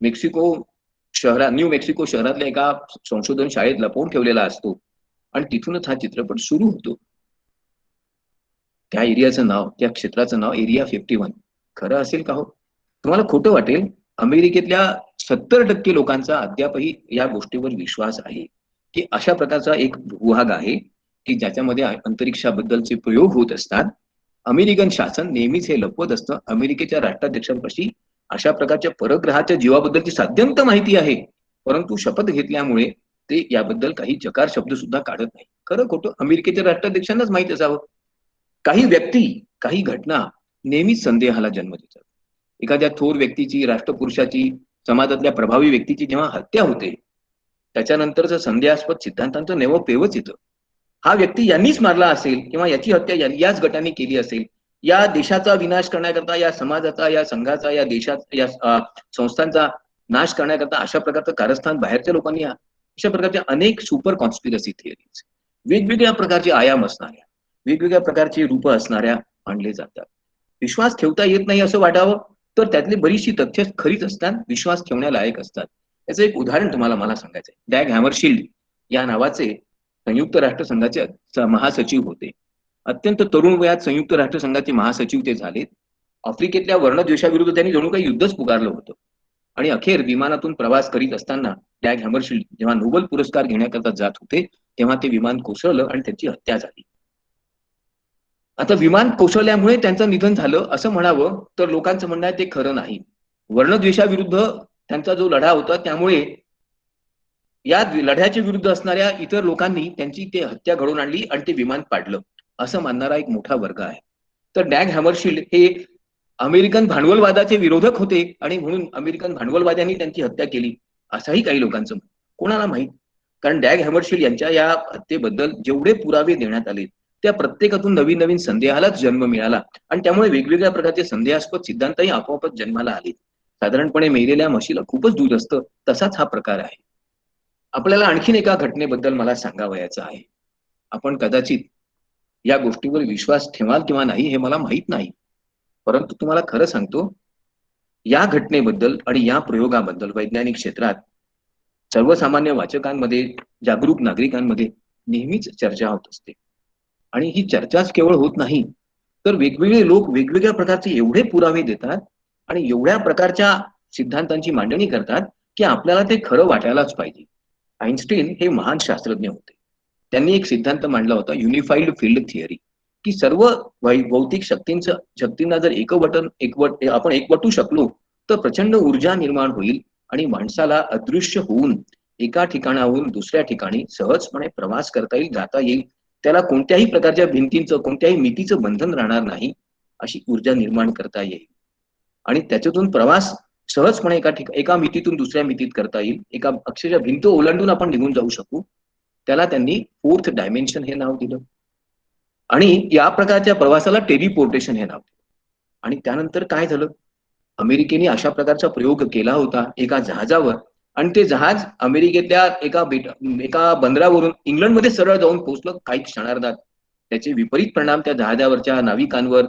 न्यू मेक्सिको शहरातल्या एका संशोधन शाळेत लपवून ठेवलेला असतो आणि तिथूनच हा चित्रपट सुरू होतो. त्या एरियाचं नाव, त्या क्षेत्राचं नाव एरिया 51. खरं असेल का हो? तुम्हाला खोटं वाटेल, अमेरिकेतल्या 70% लोकांचा अद्यापही या गोष्टीवर विश्वास आहे की अशा प्रकारचा एक भूभाग आहे की ज्याच्यामध्ये अंतरिक्षाबद्दलचे प्रयोग होत असतात. अमेरिकन शासन नेहमीच हे लपवत असतं. अमेरिकेच्या राष्ट्राध्यक्षांपाशी अशा प्रकारच्या परग्रहाच्या जीवाबद्दलची साध्यंत माहिती आहे, परंतु शपथ घेतल्यामुळे ते याबद्दल काही चकार शब्द सुद्धा काढत नाही. खरं खोटं अमेरिकेच्या राष्ट्राध्यक्षांनाच माहित असावं. काही व्यक्ती, काही घटना नेहमीच संदेहाला जन्म देतात. एखाद्या थोर व्यक्तीची, राष्ट्रपुरुषाची, समाजातल्या प्रभावी व्यक्तीची जेव्हा हत्या होते, त्याच्यानंतरचं संदेहास्पद सिद्धांतांचं नेव पेवच येतं. हा व्यक्ती यांनीच मारला असेल किंवा याची हत्या याच गटाने केली असेल. या देशाचा विनाश करण्याकरता, या समाजाचा, या संघाचा, या देशात, या संस्थांचा नाश करण्याकरता अशा प्रकारचं कारस्थान बाहेरच्या लोकांनी, अशा प्रकारच्या अनेक सुपर कॉन्स्पिरसी थिअरीज, वेगवेगळ्या प्रकारचे आयाम असणाऱ्या, वेगवेगळ्या प्रकारची रूप असणाऱ्या मांडले जातात. विश्वास ठेवता येत नाही असं वाटावं तर त्यातली बरीचशी तथ्य खरीच असतात, विश्वास ठेवण्यालायक असतात. याचं एक उदाहरण तुम्हाला मला सांगायचंय. डॅग हॅमरशिल्ड या नावाचे संयुक्त राष्ट्रसंघाचे महासचिव होते. अत्यंत तरुण वयात संयुक्त राष्ट्रसंघाचे महासचिव ते झाले. आफ्रिकेतल्या वर्णद्वेषाविरुद्ध त्यांनी जणू काही युद्धच पुकारलं होतं आणि अखेर विमानातून प्रवास करीत असताना डॅग हॅमरशिल्ड जेव्हा नोबेल पुरस्कार घेण्याकरता जात होते तेव्हा ते विमान कोसळलं आणि त्यांची हत्या झाली. आता विमान कोसळल्यामुळे त्यांचं निधन झालं असं म्हणावं तर लोकांचं म्हणणं आहे ते खरं नाही. वर्णद्वेषाविरुद्ध त्यांचा जो लढा होता त्यामुळे या लढ्याच्या विरुद्ध असणाऱ्या इतर लोकांनी त्यांची ते हत्या घडवून आणली आणि ते विमान पाडलं असं मानणारा एक मोठा वर्ग आहे. तर डॅग हॅमरशिल्ड हे अमेरिकन भांडवलवादाचे विरोधक होते आणि म्हणून अमेरिकन भांडवलवाद्यांनी त्यांची हत्या केली असंही काही लोकांचं मत. कोणाला माहित. कारण डॅग हॅमरशिल्ड यांच्या या हत्येबद्दल जेवढे पुरावे देण्यात आले त्या प्रत्येकातून नवीन नवीन संदेहालाच जन्म मिळाला आणि त्यामुळे वेगवेगळ्या प्रकारचे संदेहास्पद सिद्धांतही आपोआपच जन्माला आले. साधारणपणे मेलेल्या म्हशीला खूपच दूध असतं तसाच हा प्रकार आहे. आपल्याला आणखीन एका घटनेबद्दल मला सांगावयाचं आहे. आपण कदाचित या गोष्टीवर विश्वास ठेवाल किंवा नाही हे मला माहित नाही, परंतु तुम्हाला खरं सांगतो, या घटनेबद्दल आणि या प्रयोगाबद्दल वैज्ञानिक क्षेत्रात सर्वसामान्य वाचकांमध्ये, जागरूक नागरिकांमध्ये नेहमीच चर्चा होत असते. आणि ही चर्चाच केवळ होत नाही, तर वेगवेगळे लोक वेगवेगळ्या प्रकारचे एवढे पुरावे देतात आणि एवढ्या प्रकारच्या सिद्धांतांची मांडणी करतात की आपल्याला ते खरं वाटायलाच पाहिजे. आईन्स्टाईन हे महान शास्त्रज्ञ होते. त्यांनी एक सिद्धांत मांडला होता, युनिफाईड फील्ड थिअरी, की सर्व भौतिक शक्तींना जर आपण एकवटू शकलो तर प्रचंड ऊर्जा निर्माण होईल आणि माणसाला अदृश्य होऊन एका ठिकाणाहून दुसऱ्या ठिकाणी सहजपणे प्रवास करता येईल, जाता येईल. त्याला कोणत्याही प्रकारच्या भिंतींचं, कोणत्याही मितीचं बंधन राहणार नाही, अशी ऊर्जा निर्माण करता येईल आणि त्याच्यातून प्रवास सहजपणे एका मितीतून दुसऱ्या मितीत करता येईल. एका अक्षरशः भिंत ओलांडून आपण निघून जाऊ शकू. त्याला त्यांनी फोर्थ डायमेन्शन हे नाव दिलं आणि या प्रकारच्या प्रवासाला टेलिपोर्टेशन हे नाव दिलं. आणि त्यानंतर काय झालं, अमेरिकेने अशा प्रकारचा प्रयोग केला होता एका जहाजावर आणि ते जहाज अमेरिकेतल्या एका बंदरावरून इंग्लंडमध्ये सरळ जाऊन पोहोचलं काही क्षणार्धात. त्याचे विपरीत परिणाम त्या जहाजावरच्या नाविकांवर,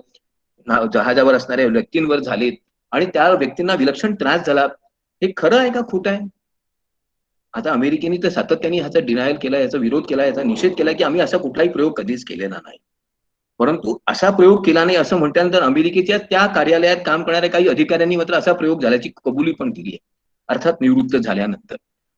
जहाजावर असणाऱ्या व्यक्तींवर झालेत आणि त्या व्यक्तींना विलक्षण त्रास झाला. हे खरं आहे का खोटं आहे? आता अमेरिकेने तर सातत्याने ह्याचा डिनायल केला, याचा विरोध केला, याचा निषेध केला की आम्ही असा कुठलाही प्रयोग कधीच केलेला नाही. परंतु असा प्रयोग केला नाही असं म्हटल्यानंतर अमेरिकेच्या त्या कार्यालयात काम करणाऱ्या काही अधिकाऱ्यांनी मात्र असा प्रयोग झाल्याची कबुली पण दिली आहे, अर्थात निवृत्त झाल्यानंतर.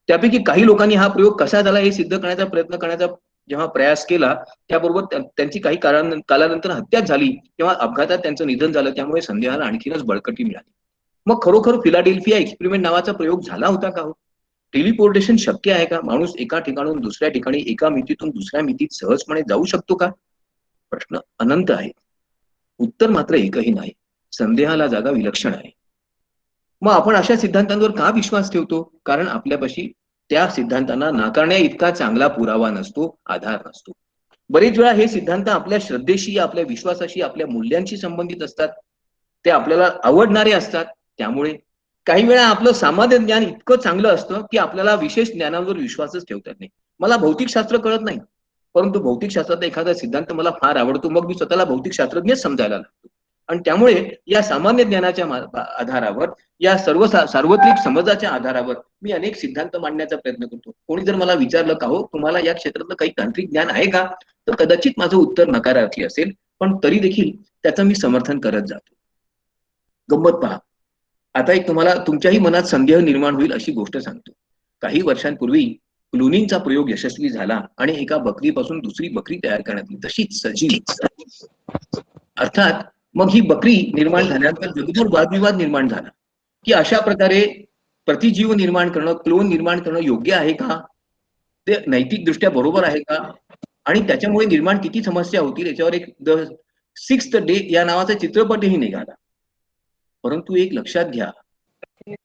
त्यापैकी काही लोकांनी हा प्रयोग कसा झाला हे सिद्ध करण्याचा प्रयत्न करण्याचा जेव्हा प्रयास केला, त्याबरोबर त्यांची काही कालानंतर हत्या झाली तेव्हा अपघातात त्यांचं निधन झालं. त्यामुळे संदेहाला आणखीनच बळकटी मिळाली. मग खरोखर फिलाडेल्फिया एक्सपेरिमेंट नावाचा प्रयोग झाला होता का हो? टेलिपोर्टेशन शक्य आहे का? माणूस एका ठिकाणून दुसऱ्या ठिकाणी, एका मितीतून दुसऱ्या मितीत सहजपणे जाऊ शकतो का? प्रश्न अनंत आहे. उत्तर मात्र एकही नाही. संदेहाला जागा विलक्षण आहे. मग आपण अशा सिद्धांतांवर का विश्वास ठेवतो? कारण आपल्यापाशी त्या सिद्धांतांना नाकारण्या इतका चांगला पुरावा नसतो, आधार नसतो. बरेच वेळा हे सिद्धांत आपल्या श्रद्धेशी, आपल्या विश्वासाशी, आपल्या मूल्यांशी संबंधित असतात. ते आपल्याला आवडणारे असतात. त्यामुळे काही वेळा आपलं सामान्य ज्ञान इतकं चांगलं असतं की आपल्याला विशेष ज्ञानावर विश्वासच ठेवता येत नाही. मला भौतिकशास्त्र कळत नाही, परंतु भौतिकशास्त्राचा एखादा सिद्धांत मला फार आवडतो. मग मी स्वतःला भौतिकशास्त्रज्ञच समजायला लागतो आणि त्यामुळे या सामान्य ज्ञानाच्या आधारावर, या सार्वत्रिक समजाच्या आधारावर मी अनेक सिद्धांत मांडण्याचा प्रयत्न करतो. कोणी जर मला विचारलं का हो तुम्हाला या क्षेत्रातलं काही तांत्रिक ज्ञान आहे का, तर कदाचित माझं उत्तर नकारार्थी असेल, पण तरी देखील त्याचं मी समर्थन करत जातो. गंमत पहा, आता एक तुम्हाला तुमच्याही मनात संदेह निर्माण होईल अशी गोष्ट सांगतो. काही वर्षांपूर्वी क्लोनिंगचा प्रयोग यशस्वी झाला आणि एका बकरीपासून दुसरी बकरी तयार करण्यात आली, तशीच सजीव. अर्थात मग ही बकरी निर्माण झाल्यानंतर जगभर वादविवाद निर्माण झाला की अशा प्रकारे प्रतिजीव निर्माण करणं, क्लोन निर्माण करणं योग्य आहे का, ते नैतिकदृष्ट्या बरोबर आहे का, आणि त्याच्यामुळे निर्माण किती समस्या होतील याच्यावर एक द सिक्स्थ डे या नावाचा चित्रपटही निघाला. परंतु एक लक्षात घ्या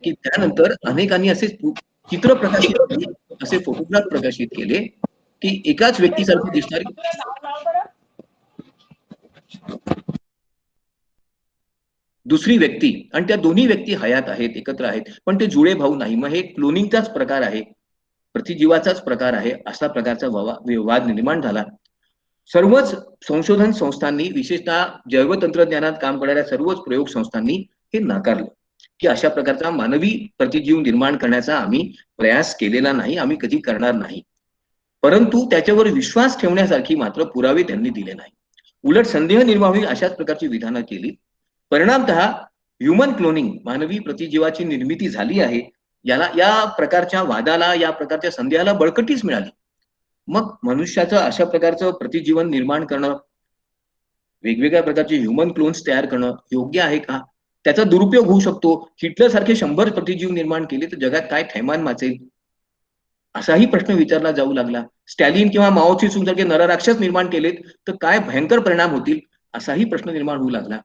की त्यानंतर अनेकांनी असे चित्र प्रकाशित केले, असे फोटोग्राफ प्रकाशित केले की एकाच व्यक्तीसारखी दिसणारी दुसरी व्यक्ती आणि त्या दोन्ही व्यक्ती हयात आहेत, एकत्र आहेत, पण ते जुळे भाऊ नाही. मग हे क्लोनिंगचाच प्रकार आहे, प्रतिजीवाचाच प्रकार आहे, असा प्रकारचा वाद निर्माण झाला. सर्वच संशोधन संस्थांनी, विशेषतः जैवतंत्रज्ञानात काम करणाऱ्या सर्वच प्रयोग संस्थांनी हे नाकारलं की अशा प्रकारचा मानवी प्रतिजीव निर्माण करण्याचा आम्ही प्रयास केलेला नाही, आम्ही कधी करणार नाही. परंतु त्याच्यावर विश्वास ठेवण्यासारखी मात्र पुरावे त्यांनी दिले नाही. उलट संदेह निर्माण होईल अशाच प्रकारची विधानं केली. परिणामतः ह्युमन क्लोनिंग, मानवी प्रतिजीवाची निर्मिती झाली आहे, या प्रकारच्या वादाला, या प्रकारच्या संदेहाला बळकटीच मिळाली. मग मनुष्याचं अशा प्रकारचं प्रतिजीवन निर्माण करणं वेगवेगळ्या प्रकारचे ह्युमन क्लोन्स तयार करणं योग्य आहे का? त्याचा दुरुपयोग होऊ शकतो. हिटलर सारखे 100 प्रतिजीव निर्माण केले तर जगात काय थैमान माचेल? असाही प्रश्न विचारला जाऊ लागला. स्टॅलिन किंवा माओ त्से सारखे नरराक्षस निर्माण केलेत तर काय भयंकर परिणाम होतील? असाही प्रश्न निर्माण होऊ लागला.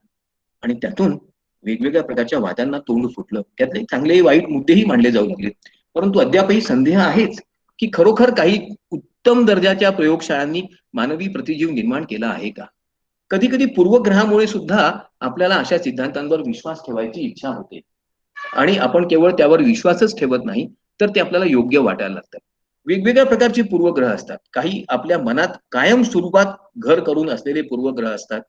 आणि त्यातून वेगवेगळ्या प्रकारच्या वादांना तोंड फुटलं. त्यातले चांगले वाईट मुद्देही मांडले जाऊ लागले. परंतु अद्यापही संदेह आहेच की खरोखर काही उत्तम दर्जाच्या प्रयोगशाळांनी मानवी प्रतिजीव निर्माण केला आहे का? कधी कधी पूर्वग्रहामुळे सुद्धा आपल्याला अशा सिद्धांतांवर विश्वास ठेवायची इच्छा होते आणि आपण केवळ त्यावर विश्वासच ठेवत नाही तर ते आपल्याला योग्य वाटायला लागतात. वेगवेगळ्या प्रकारचे पूर्वग्रह असतात. काही आपल्या मनात कायम स्वरूपात घर करून असलेले पूर्वग्रह असतात.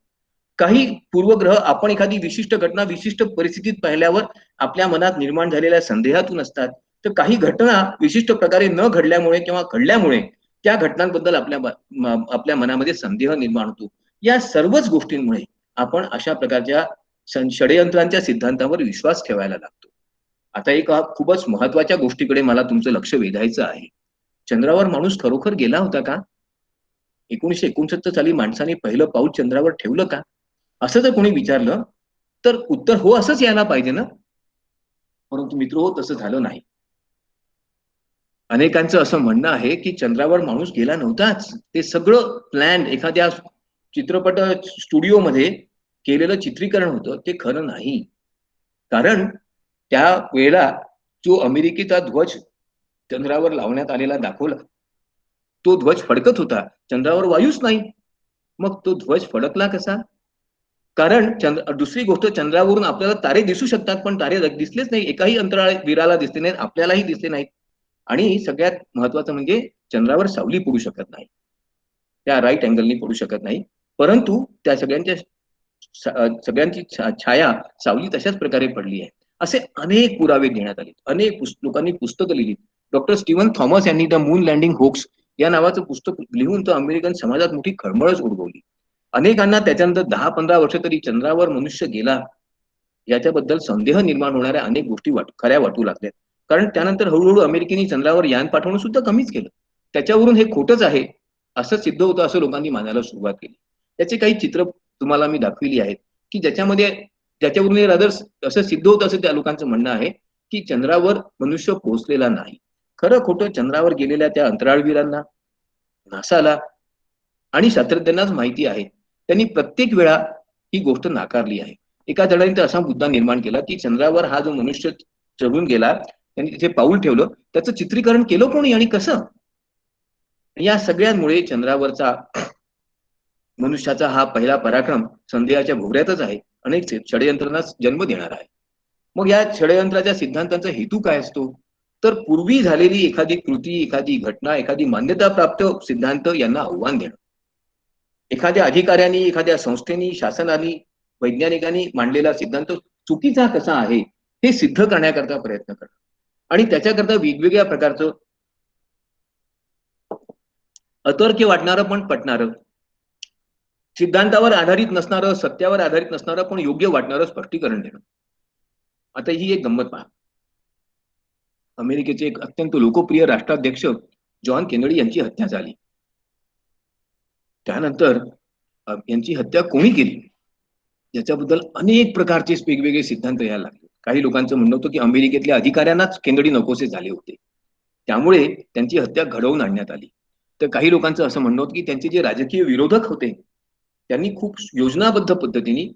काही पूर्वग्रह आपण एखादी विशिष्ट घटना विशिष्ट परिस्थितीत पाहिल्यावर आपल्या मनात निर्माण झालेल्या संदेहातून असतात. तर काही घटना विशिष्ट प्रकारे न घडल्यामुळे किंवा घडल्यामुळे त्या घटनांबद्दल आपल्या मनामध्ये संदेह निर्माण होतो. या सर्वच गोष्टींमुळे आपण अशा प्रकारच्या षडयंत्रांच्या सिद्धांतावर विश्वास ठेवायला लागतो. आता एक खूपच महत्वाच्या गोष्टीकडे मला तुमचं लक्ष वेधायचं आहे. चंद्रावर माणूस खरोखर गेला होता का? 1969 साली माणसाने पहिलं पाऊल चंद्रावर ठेवलं का? असं जर कोणी विचारलं तर उत्तर हो असंच यायला पाहिजे ना. परंतु मित्र हो, तसं झालं नाही. अनेकांचं असं म्हणणं आहे की चंद्रावर माणूस गेला नव्हताच. ते सगळं प्लॅन एखाद्या चित्रपट स्टुडिओमध्ये केलेलं चित्रीकरण होतं. ते खरं नाही. कारण त्या वेळेला जो अमेरिकेचा ध्वज चंद्रावर लावण्यात आलेला दाखवला, तो ध्वज फडकत होता. चंद्रावर वायूच नाही. मग तो ध्वज फडकला कसा? कारण दुसरी गोष्ट, चंद्रावरून आपल्याला तारे दिसू शकतात पण तारे दिसलेच नाही. एकाही अंतराळ वीराला दिसले नाहीत, आपल्यालाही दिसले नाहीत. आणि सगळ्यात महत्वाचं म्हणजे चंद्रावर सावली पडू शकत नाही. त्या राईट अँगलनी पडू शकत नाही. परंतु त्या सगळ्यांची छाया सावली तशाच प्रकारे पडली आहे. असे अनेक पुरावे देण्यात आले. अनेक लोकांनी पुस्तकं लिहिली. डॉक्टर स्टीव्हन थॉमस यांनी द मून लँडिंग होक्स या नावाचं पुस्तक लिहून तर अमेरिकन समाजात मोठी खळबळच उडवली. अनेकांना त्याच्यानंतर 10-15 वर्ष तरी चंद्रावर मनुष्य गेला याच्याबद्दल संदेह निर्माण होणाऱ्या अनेक गोष्टी खऱ्या वाटू लागल्या. कारण त्यानंतर हळूहळू अमेरिकेने चंद्रावर यान पाठवणं सुद्धा कमीच केलं. त्याच्यावरून हे खोटंच आहे असं सिद्ध होतं असं लोकांनी मानायला सुरुवात केली. त्याचे काही चित्र तुम्हाला मी दाखविली आहेत की ज्याच्यावरून असं सिद्ध होतं असं त्या लोकांचं म्हणणं आहे की चंद्रावर मनुष्य पोहोचलेला नाही. खरं खोटं चंद्रावर गेलेल्या त्या अंतराळवीरांना, नासाला आणि शास्त्रज्ञांनाच माहिती आहे. त्यांनी प्रत्येक वेळा ही गोष्ट नाकारली आहे. एका जणाने तर असा मुद्दा निर्माण केला की चंद्रावर हा जो मनुष्य चढून गेला, त्यांनी तिथे पाऊल ठेवलं, त्याचं चित्रीकरण केलं कोणी आणि कसं? या सगळ्यांमुळे चंद्रावरचा मनुष्याचा हा पहिला पराक्रम संदेहाच्या भोवऱ्यातच आहे. अनेक षडयंत्रांना जन्म देणार आहे. मग या षडयंत्राच्या सिद्धांतांचा हेतू काय असतो? तर पूर्वी झालेली एखादी कृती, एखादी घटना, एखादी मान्यता प्राप्त सिद्धांत यांना आव्हान देणं. एखाद्या अधिकाऱ्यांनी, एखाद्या संस्थेनी, शासनाने, वैज्ञानिकांनी मांडलेला सिद्धांत चुकीचा कसा आहे हे सिद्ध करण्याकरता प्रयत्न करणं. आणि त्याच्याकरता वेगवेगळ्या प्रकारचं अतर्क्य वाटणारं पण पटणारं, सिद्धांतावर आधारित नसणारं, सत्यावर आधारित नसणारं पण योग्य वाटणारं स्पष्टीकरण देणं. आता ही एक गंमत पहा. अमेरिकेचे एक अत्यंत लोकप्रिय राष्ट्राध्यक्ष जॉन केनेडी यांची हत्या झाली. त्यानंतर यांची हत्या कोणी केली याच्याबद्दल अनेक प्रकारचे वेगवेगळे सिद्धांत यायला लागले. काही लोकांचं म्हणणं होतं की अमेरिकेतल्या अधिकाऱ्यांनाच केनेडी नकोसे झाले होते, त्यामुळे त्यांची हत्या घडवून आणण्यात आली. तर काही लोकांचं असं म्हणणं होतं की त्यांचे जे राजकीय विरोधक होते त्यांनी खूप योजनाबद्ध पद्धतीने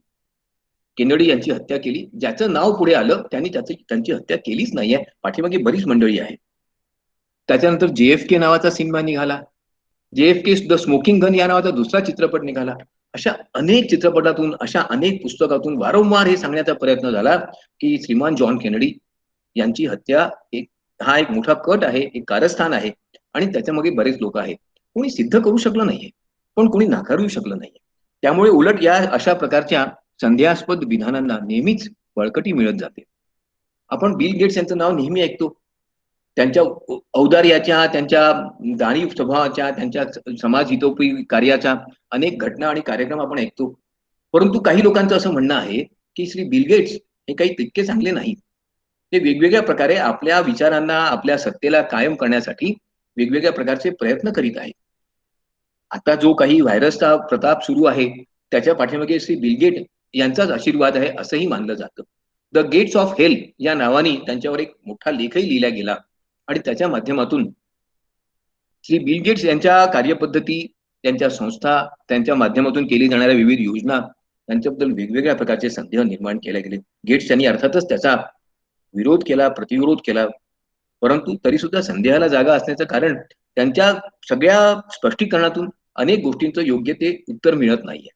केनेडी यांची हत्या केली. ज्याचं नाव पुढे आलं त्यांची हत्या केलीच नाहीये. पाठीमागे बरीच मंडळी आहे. त्याच्यानंतर JFK नावाचा सिनेमा निघाला. JFK द स्मोकिंग गन या नावाचा दुसरा चित्रपट निघाला. अशा अनेक चित्रपटातून, अशा अनेक पुस्तकातून वारंवार हे सांगण्याचा प्रयत्न झाला की श्रीमान जॉन केनेडी यांची हत्या हा एक मोठा कट आहे, एक कारस्थान आहे आणि त्याच्यामागे बरेच लोक आहेत. कोणी सिद्ध करू शकलं नाहीये, पण कोणी नाकारू शकलं नाहीये. त्यामुळे उलट या अशा प्रकारच्या संदेहास्पद विधानांना नेहमीच बळकटी मिळत जाते. आपण बिल गेट्स यांचं नाव नेहमी ऐकतो. त्यांच्या औदार्याच्या, त्यांच्या जाणीव स्वभावाच्या, त्यांच्या समाज हितोपयोगी कार्याच्या अनेक घटना आणि कार्यक्रम आपण ऐकतो. परंतु काही लोकांचं असं म्हणणं आहे की श्री बिल गेट्स हे काही तितके चांगले नाहीत. ते वेगवेगळ्या प्रकारे आपल्या विचारांना, आपल्या सत्तेला कायम करण्यासाठी वेगवेगळ्या प्रकारचे प्रयत्न करीत आहेत. आता जो काही व्हायरसचा प्रताप सुरू आहे त्याच्या पाठीमागे श्री बिल गेट यांचाच आशीर्वाद आहे असंही मानलं जातं. द गेट्स ऑफ हेल या नावाने त्यांच्यावर एक मोठा लेखही लिहिला गेला आणि त्याच्या माध्यमातून श्री बिल गेट्स यांच्या कार्यपद्धती, त्यांच्या संस्था, त्यांच्या माध्यमातून केली जाणाऱ्या विविध योजना यांच्याबद्दल वेगवेगळ्या प्रकारचे संदेह निर्माण केले गेले. गेट्स यांनी अर्थातच त्याचा विरोध केला, प्रतिविरोध केला, परंतु तरी सुद्धा संदेहाला जागा असण्याचं कारण त्यांच्या सगळ्या स्पष्टीकरणातून अनेक गोष्टींचं योग्य ते उत्तर मिळत नाहीये.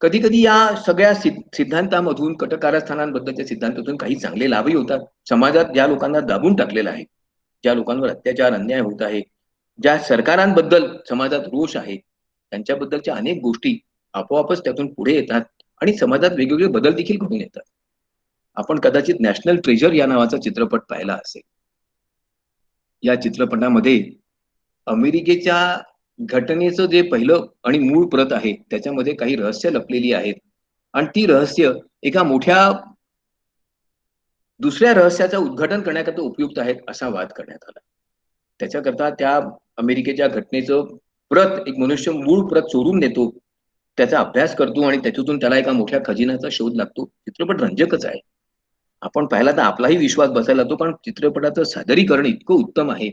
कधी कधी या सगळ्या सिद्धांतामधून, कटकारस्थानांबद्दलच्या सिद्धांतातून काही चांगले लाभही होतात. समाजात ज्या लोकांना दाबून टाकलेलं आहे, ज्या लोकांवर अत्याचार, अन्याय होत आहे, ज्या सरकारांबद्दल समाजात रोष आहे, त्यांच्याबद्दलच्या अनेक गोष्टी आपोआपच त्यातून पुढे येतात आणि समाजात वेगवेगळे बदल देखील घडून येतात. आपण कदाचित नॅशनल ट्रेजर या नावाचा चित्रपट पाहिला असेल. या चित्रपटामध्ये अमेरिकेच्या घटनेचं जे पहिलं आणि मूळ प्रत आहे त्याच्यामध्ये काही रहस्य लपलेली आहेत आणि ती रहस्य एका मोठ्या दुसऱ्या रहस्याचं उद्घाटन करण्याकरता उपयुक्त आहेत असा वाद करण्यात आला. त्याच्याकरता त्या अमेरिकेच्या घटनेचं प्रत एक मनुष्य मूळ प्रत चोरून नेतो, त्याचा अभ्यास करतो आणि त्याच्यातून त्याला एका मोठ्या खजिन्याचा शोध लागतो. चित्रपट रंजकच आहे. आपण पाहिला तर आपलाही विश्वास बसायला लागतो, कारण चित्रपटाचं सादरीकरण इतकं उत्तम आहे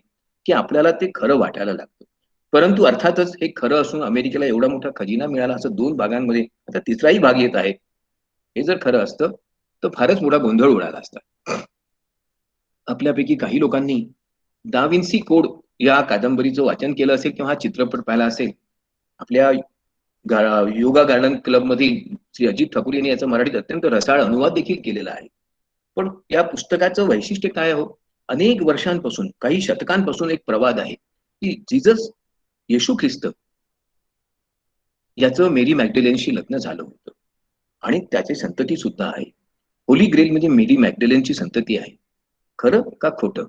की आपल्याला ते खरं वाटायला लागतं. परंतु अर्थातच हे खरं असून अमेरिकेला एवढा मोठा खजिना मिळाला असं 2 भागांमध्ये, आता तिसराही भाग येत आहे, हे जर खरं असतं तर फारच मोठा गोंधळ उडाला असता. आपल्यापैकी काही लोकांनी दा विन्सी कोड या कादंबरीचं वाचन केलं असेल किंवा हा चित्रपट पाहिला असेल. आपल्या योगा गार्डन क्लब मधील श्री अजित ठाकूर यांनी याचा मराठीत अत्यंत रसाळ अनुवाद देखील केलेला आहे. पण या पुस्तकाचं वैशिष्ट्य काय हो, अनेक वर्षांपासून, काही शतकांपासून एक प्रवाद आहे की जीसस, येशू ख्रिस्त याचं मेरी मॅग्डलेनशी लग्न झालं होतं आणि त्याची संतती सुद्धा आहे. होली ग्रेल म्हणजे मेरी मॅग्डलेनची संतती आहे. खरं का खोटं,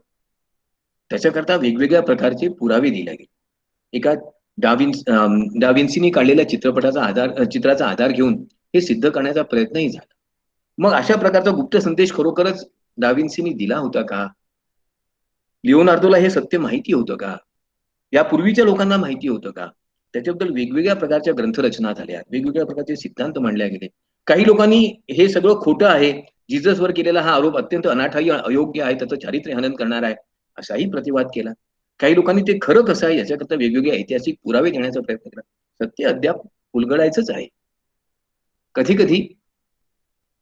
त्याच्याकरता वेगवेगळ्या प्रकारचे पुरावे दिले गेले. एका डाविन्सीनी काढलेल्या चित्राचा आधार घेऊन हे सिद्ध करण्याचा प्रयत्नही झाला. मग अशा प्रकारचा गुप्त संदेश खरोखरच डाविन्सीनी दिला होता का? लिओनार्दोला हे सत्य माहिती होतं का? यापूर्वीच्या लोकांना माहिती होतं का? त्याच्याबद्दल वेगवेगळ्या प्रकारच्या ग्रंथरचना झाल्या, वेगवेगळ्या प्रकारचे सिद्धांत मांडले गेले. काही लोकांनी हे सगळं खोटं आहे, जीससवर केलेला हा आरोप अत्यंत अनाठायी, अयोग्य आहे, त्याचं चारित्र्य हनन करणार आहे, असाही प्रतिवाद केला. काही लोकांनी ते खरं कसं आहे याच्याकरता वेगवेगळे ऐतिहासिक पुरावे देण्याचा प्रयत्न केला. सत्य अद्याप उलगडायचंच आहे. कधी कधी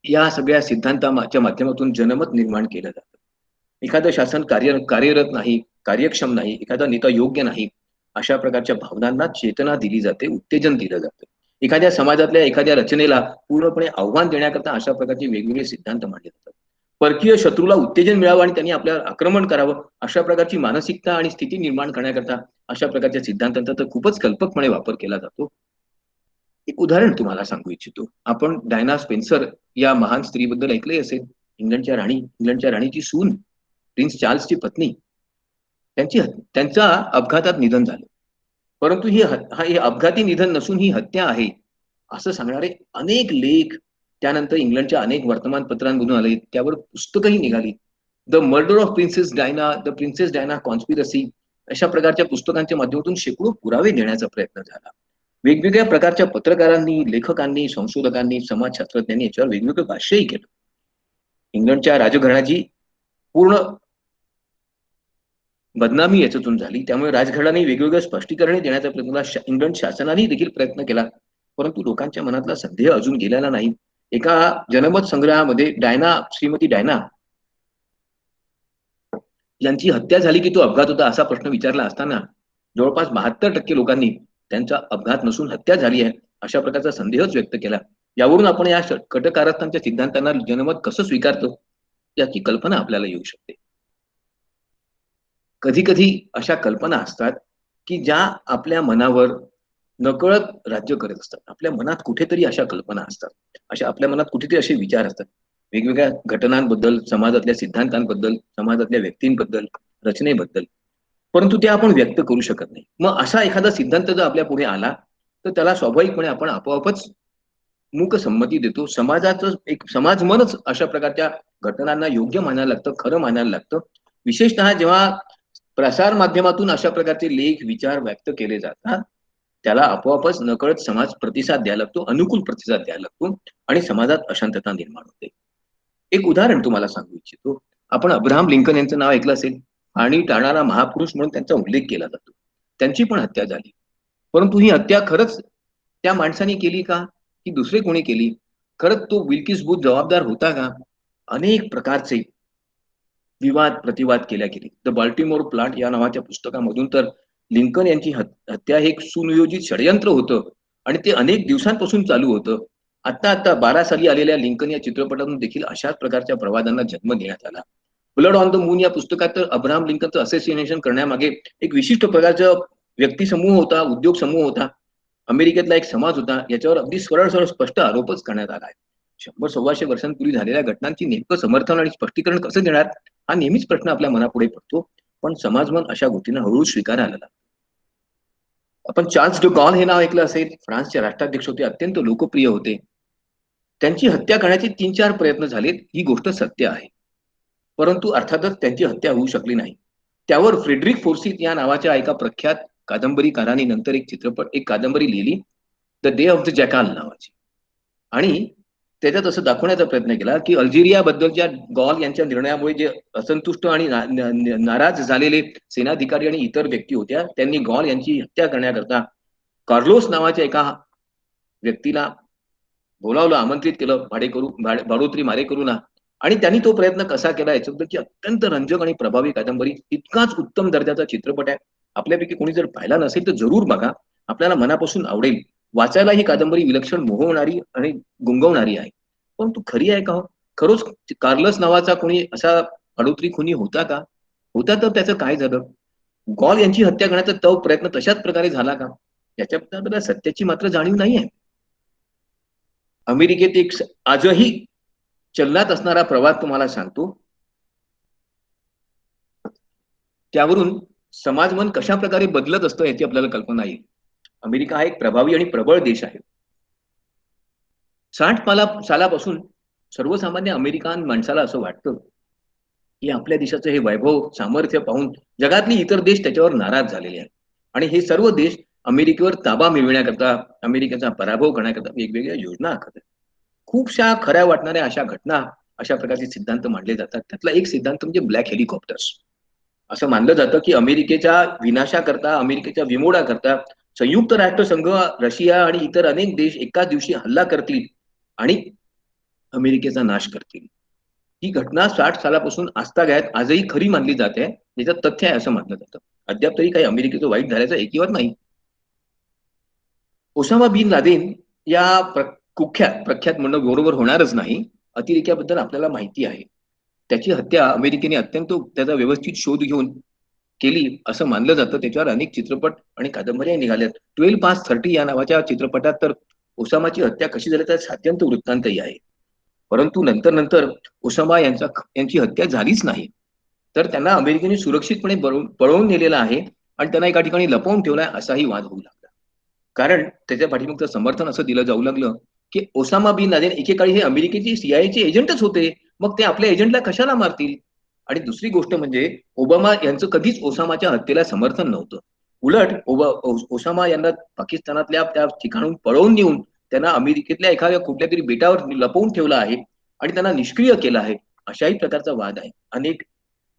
या सगळ्या सिद्धांताच्या माध्यमातून जनमत निर्माण केलं जातं. एखादं शासन कार्यरत नाही, कार्यक्षम नाही, एखादा नेता योग्य नाही, अशा प्रकारच्या भावनांना चेतना दिली जाते, उत्तेजन दिलं जातं. एखाद्या समाजातल्या एखाद्या रचनेला पूर्णपणे आव्हान देण्याकरता अशा प्रकारचे वेगवेगळे सिद्धांत मांडले जातात. परकीय शत्रूला उत्तेजन मिळावं आणि त्यांनी आपल्यावर आक्रमण करावं, अशा प्रकारची मानसिकता आणि स्थिती निर्माण करण्याकरता अशा प्रकारच्या सिद्धांतांचा तर खूपच कल्पकपणे वापर केला जातो. एक उदाहरण तुम्हाला सांगू इच्छितो. आपण डायना स्पेन्सर या महान स्त्रीबद्दल ऐकले असेल. इंग्लंडच्या राणीची सून, प्रिन्स चार्ल्सची पत्नी, त्यांचा अपघातात निधन झालं. परंतु हे अपघाती निधन नसून ही हत्या आहे असं सांगणारे अनेक लेख त्यानंतर इंग्लंडच्या अनेक वर्तमानपत्रांमधून आले. त्यावर पुस्तकही निघाली. The murder of princess Diana, the princess Diana conspiracy, अशा प्रकारच्या पुस्तकांच्या माध्यमातून शेकडो पुरावे देण्याचा प्रयत्न झाला. वेगवेगळ्या प्रकारच्या पत्रकारांनी, लेखकांनी, संशोधकांनी, समाजशास्त्रज्ञांनी याच्यावर वेगवेगळं भाष्यही केलं. इंग्लंडच्या राजघराण्याची पूर्ण बदनामी याच्यातून झाली. त्यामुळे राजघराण्याने वेगवेगळं स्पष्टीकरण देण्याचा प्रयत्न, इंग्लंड शासनाने देखील प्रयत्न केला, परंतु लोकांच्या मनातला संदेह अजून गेलेला नाही. एका जनमत संग्रहामध्ये श्रीमती डायना यांची हत्या झाली की तो अपघात होता असा प्रश्न विचारला असताना जवळपास 72% लोकांनी त्यांचा अपघात नसून हत्या झाली आहे अशा प्रकारचा संदेहच व्यक्त केला. यावरून आपण या कटकारस्थांच्या सिद्धांतांना जनमत कसं स्वीकारतो याची कल्पना आपल्याला येऊ शकते. कधी कधी अशा कल्पना असतात की ज्या आपल्या मनावर नकळत राज्य करत असतात. आपल्या मनात कुठेतरी अशा कल्पना असतात, आपल्या मनात कुठेतरी असे विचार असतात वेगवेगळ्या घटनांबद्दल, समाजातल्या सिद्धांतांबद्दल, समाजातल्या व्यक्तींबद्दल, रचनेबद्दल, परंतु ते आपण व्यक्त करू शकत नाही. मग असा एखादा सिद्धांत जर आपल्या पुढे आला तर त्याला स्वाभाविकपणे आपण आपोआपच मूक संमती देतो. समाज मनच अशा प्रकारच्या घटनांना योग्य मानायला लागतं, खरं मानायला लागतं. विशेषतः जेव्हा प्रसार माध्यमातून अशा प्रकारचे लेख, विचार व्यक्त केले जातात त्याला आपोआपच नकळत समाज प्रतिसाद द्यायला लागतो, अनुकूल प्रतिसाद द्यायला लागतो आणि समाजात अशांतता निर्माण होते. एक उदाहरण तुम्हाला सांगू इच्छितो. आपण अब्राहम लिंकन यांचं नाव ऐकलं असेल. आणि टाळणारा महापुरुष म्हणून त्यांचा उल्लेख केला जातो. त्यांची पण हत्या झाली. परंतु ही हत्या खरंच त्या माणसाने केली का? की दुसरे कोणी केली? खरंच तो विल्किस बूथ जबाबदार होता का? अनेक प्रकारचे विवाद प्रतिवाद केल्या गेले. द बाल्टिमोर प्लॉट या नावाच्या पुस्तकामधून तर लिंकन यांची हत्या हे एक सुनियोजित षडयंत्र होतं आणि ते अनेक दिवसांपासून चालू होतं. आता 12 साली आलेल्या लिंकन या चित्रपटातून देखील अशाच प्रकारच्या प्रवादांना जन्म देण्यात आला. ब्लड ऑन द मून या पुस्तकात तर अब्राहम लिंकनचं असेसिनेशन करण्यामागे एक विशिष्ट प्रकारचा व्यक्तिसमूह होता, उद्योग समूह होता, अमेरिकेतला एक समाज होता. याच्यावर अगदी सरळ सरळ स्पष्ट आरोपच करण्यात आला आहे. 100-125 वर्षांपूर्वी झालेल्या घटनांची नेमकं समर्थन आणि स्पष्टीकरण कसं देणार, हा नेहमीच प्रश्न आपल्या मनापुढे पडतो. पण समाजमन अशा गोष्टींना हळूहळू स्वीकारायला लागलं. आपण चार्ल्स ड गॉल हे नाव ऐकलं असेल. फ्रान्सचे राष्ट्राध्यक्ष होते, अत्यंत लोकप्रिय होते. त्यांची हत्या करण्याचे 3-4 प्रयत्न झालेत, ही गोष्ट सत्य आहे. परंतु अर्थातच त्यांची हत्या होऊ शकली नाही. त्यावर फ्रेडरिक फोर्सिथ या नावाच्या एका प्रख्यात कादंबरीकाराने नंतर एक कादंबरी लिहिली, द डे ऑफ द जॅकाल नावाची. आणि त्याच्यात असं दाखवण्याचा प्रयत्न केला की अल्जेरियाबद्दलच्या गॉल यांच्या निर्णयामुळे जे असंतुष्ट आणि नाराज झालेले सेनाधिकारी आणि इतर व्यक्ती होत्या, त्यांनी गॉल यांची हत्या करण्याकरता कार्लोस नावाच्या एका व्यक्तीला बोलावलं, आमंत्रित केलं, भाडोत्री मारेकरू ना. आणि त्यांनी तो प्रयत्न कसा केला याच्याबद्दलची अत्यंत रंजक आणि प्रभावी कादंबरी, तितकाच उत्तम दर्जाचा चित्रपट आहे. आपल्यापैकी कोणी जर पाहिला नसेल तर जरूर बघा, आपल्याला मनापासून आवडेल. वाचायला ही कादंबरी विलक्षण मोहवणारी आणि गुंगवणारी आहे. परंतु खरी आहे का हो? खरोच कार्लस नावाचा कोणी असा भाडोत्री खुनी होता का? होता तर त्याचं काय झालं? गॉल यांची हत्या करण्याचा तो प्रयत्न तशाच प्रकारे झाला का? याच्याबद्दल आपल्याला सत्याची मात्र जाणीव नाही आहे. अमेरिकेत एक आजही चलनात असणारा प्रवाद तुम्हाला सांगतो. त्यावरून समाजमन कशा प्रकारे बदलत असतं याची आपल्याला कल्पना येईल. अमेरिका हा एक प्रभावी आणि प्रबळ देश आहे. 60 सालापासून सर्वसामान्य अमेरिकन माणसाला असं वाटतं की आपल्या देशाचं हे वैभव सामर्थ्य पाहून जगातली इतर देश त्याच्यावर नाराज झालेले आहेत. आणि हे सर्व देश अमेरिकेवर ताबा मिळविण्याकरता, अमेरिकेचा पराभव करण्याकरता वेगवेगळ्या योजना आखत आहेत. खूपशा खऱ्या वाटणाऱ्या अशा घटना, अशा प्रकारचे सिद्धांत मांडले जातात. त्यातला एक सिद्धांत म्हणजे ब्लॅक हेलिकॉप्टर्स. असं मानलं जातं की अमेरिकेच्या विनाशाकरता, अमेरिकेच्या विमोडाकरता संयुक्त राष्ट्रसंघ, रशिया आणि इतर अनेक देश एकाच दिवशी हल्ला करतील आणि अमेरिकेचा नाश करतील. ही घटना 60 सालापासून आजतागायत आजही खरी मानली जाते. त्याच्यात तथ्य आहे असं मानलं जातं. अद्याप तरी काही अमेरिकेचं वाईट झाल्याचं एकीवर नाही. ओसामा बिन लादेन या प्रख्यात म्हणणं बरोबर होणारच नाही. अतिरेक्याबद्दल आपल्याला माहिती आहे. त्याची हत्या अमेरिकेने अत्यंत त्याचा व्यवस्थित शोध घेऊन केली असं मानलं जातं. त्याच्यावर अनेक चित्रपट आणि कादंबऱ्या निघाल्यात. 12 पास 30 या नावाच्या चित्रपटात तर ओसामाची हत्या कशी झाली त्याचा अत्यंत वृत्तांतही आहे. परंतु नंतर ओसामा यांची हत्या झालीच नाही. तर त्यांना अमेरिकेने सुरक्षितपणे पळवून नेलेलं आहे आणि त्यांना एका ठिकाणी लपवून ठेवलाय असाही वाद होऊ लागला. कारण त्याच्या पाठीमागचं समर्थन असं दिलं जाऊ लागलं की ओसामा बिन लादेन एकेकाळी हे अमेरिकेचे सीआयएचे एजंटच होते. मग ते आपल्या एजंटला कशाला मारतील? आणि दुसरी गोष्ट म्हणजे ओबामा यांचं कधीच ओसामाच्या हत्येला समर्थन नव्हतं. उलट ओसामा यांना पाकिस्तानातल्या त्या ठिकाणून पळवून नेऊन त्यांना अमेरिकेतल्या एखाद्या कुठल्या तरी बेटावर लपवून ठेवलं आहे आणि त्यांना निष्क्रिय केलं आहे. अशाही प्रकारचा वाद आहे. अनेक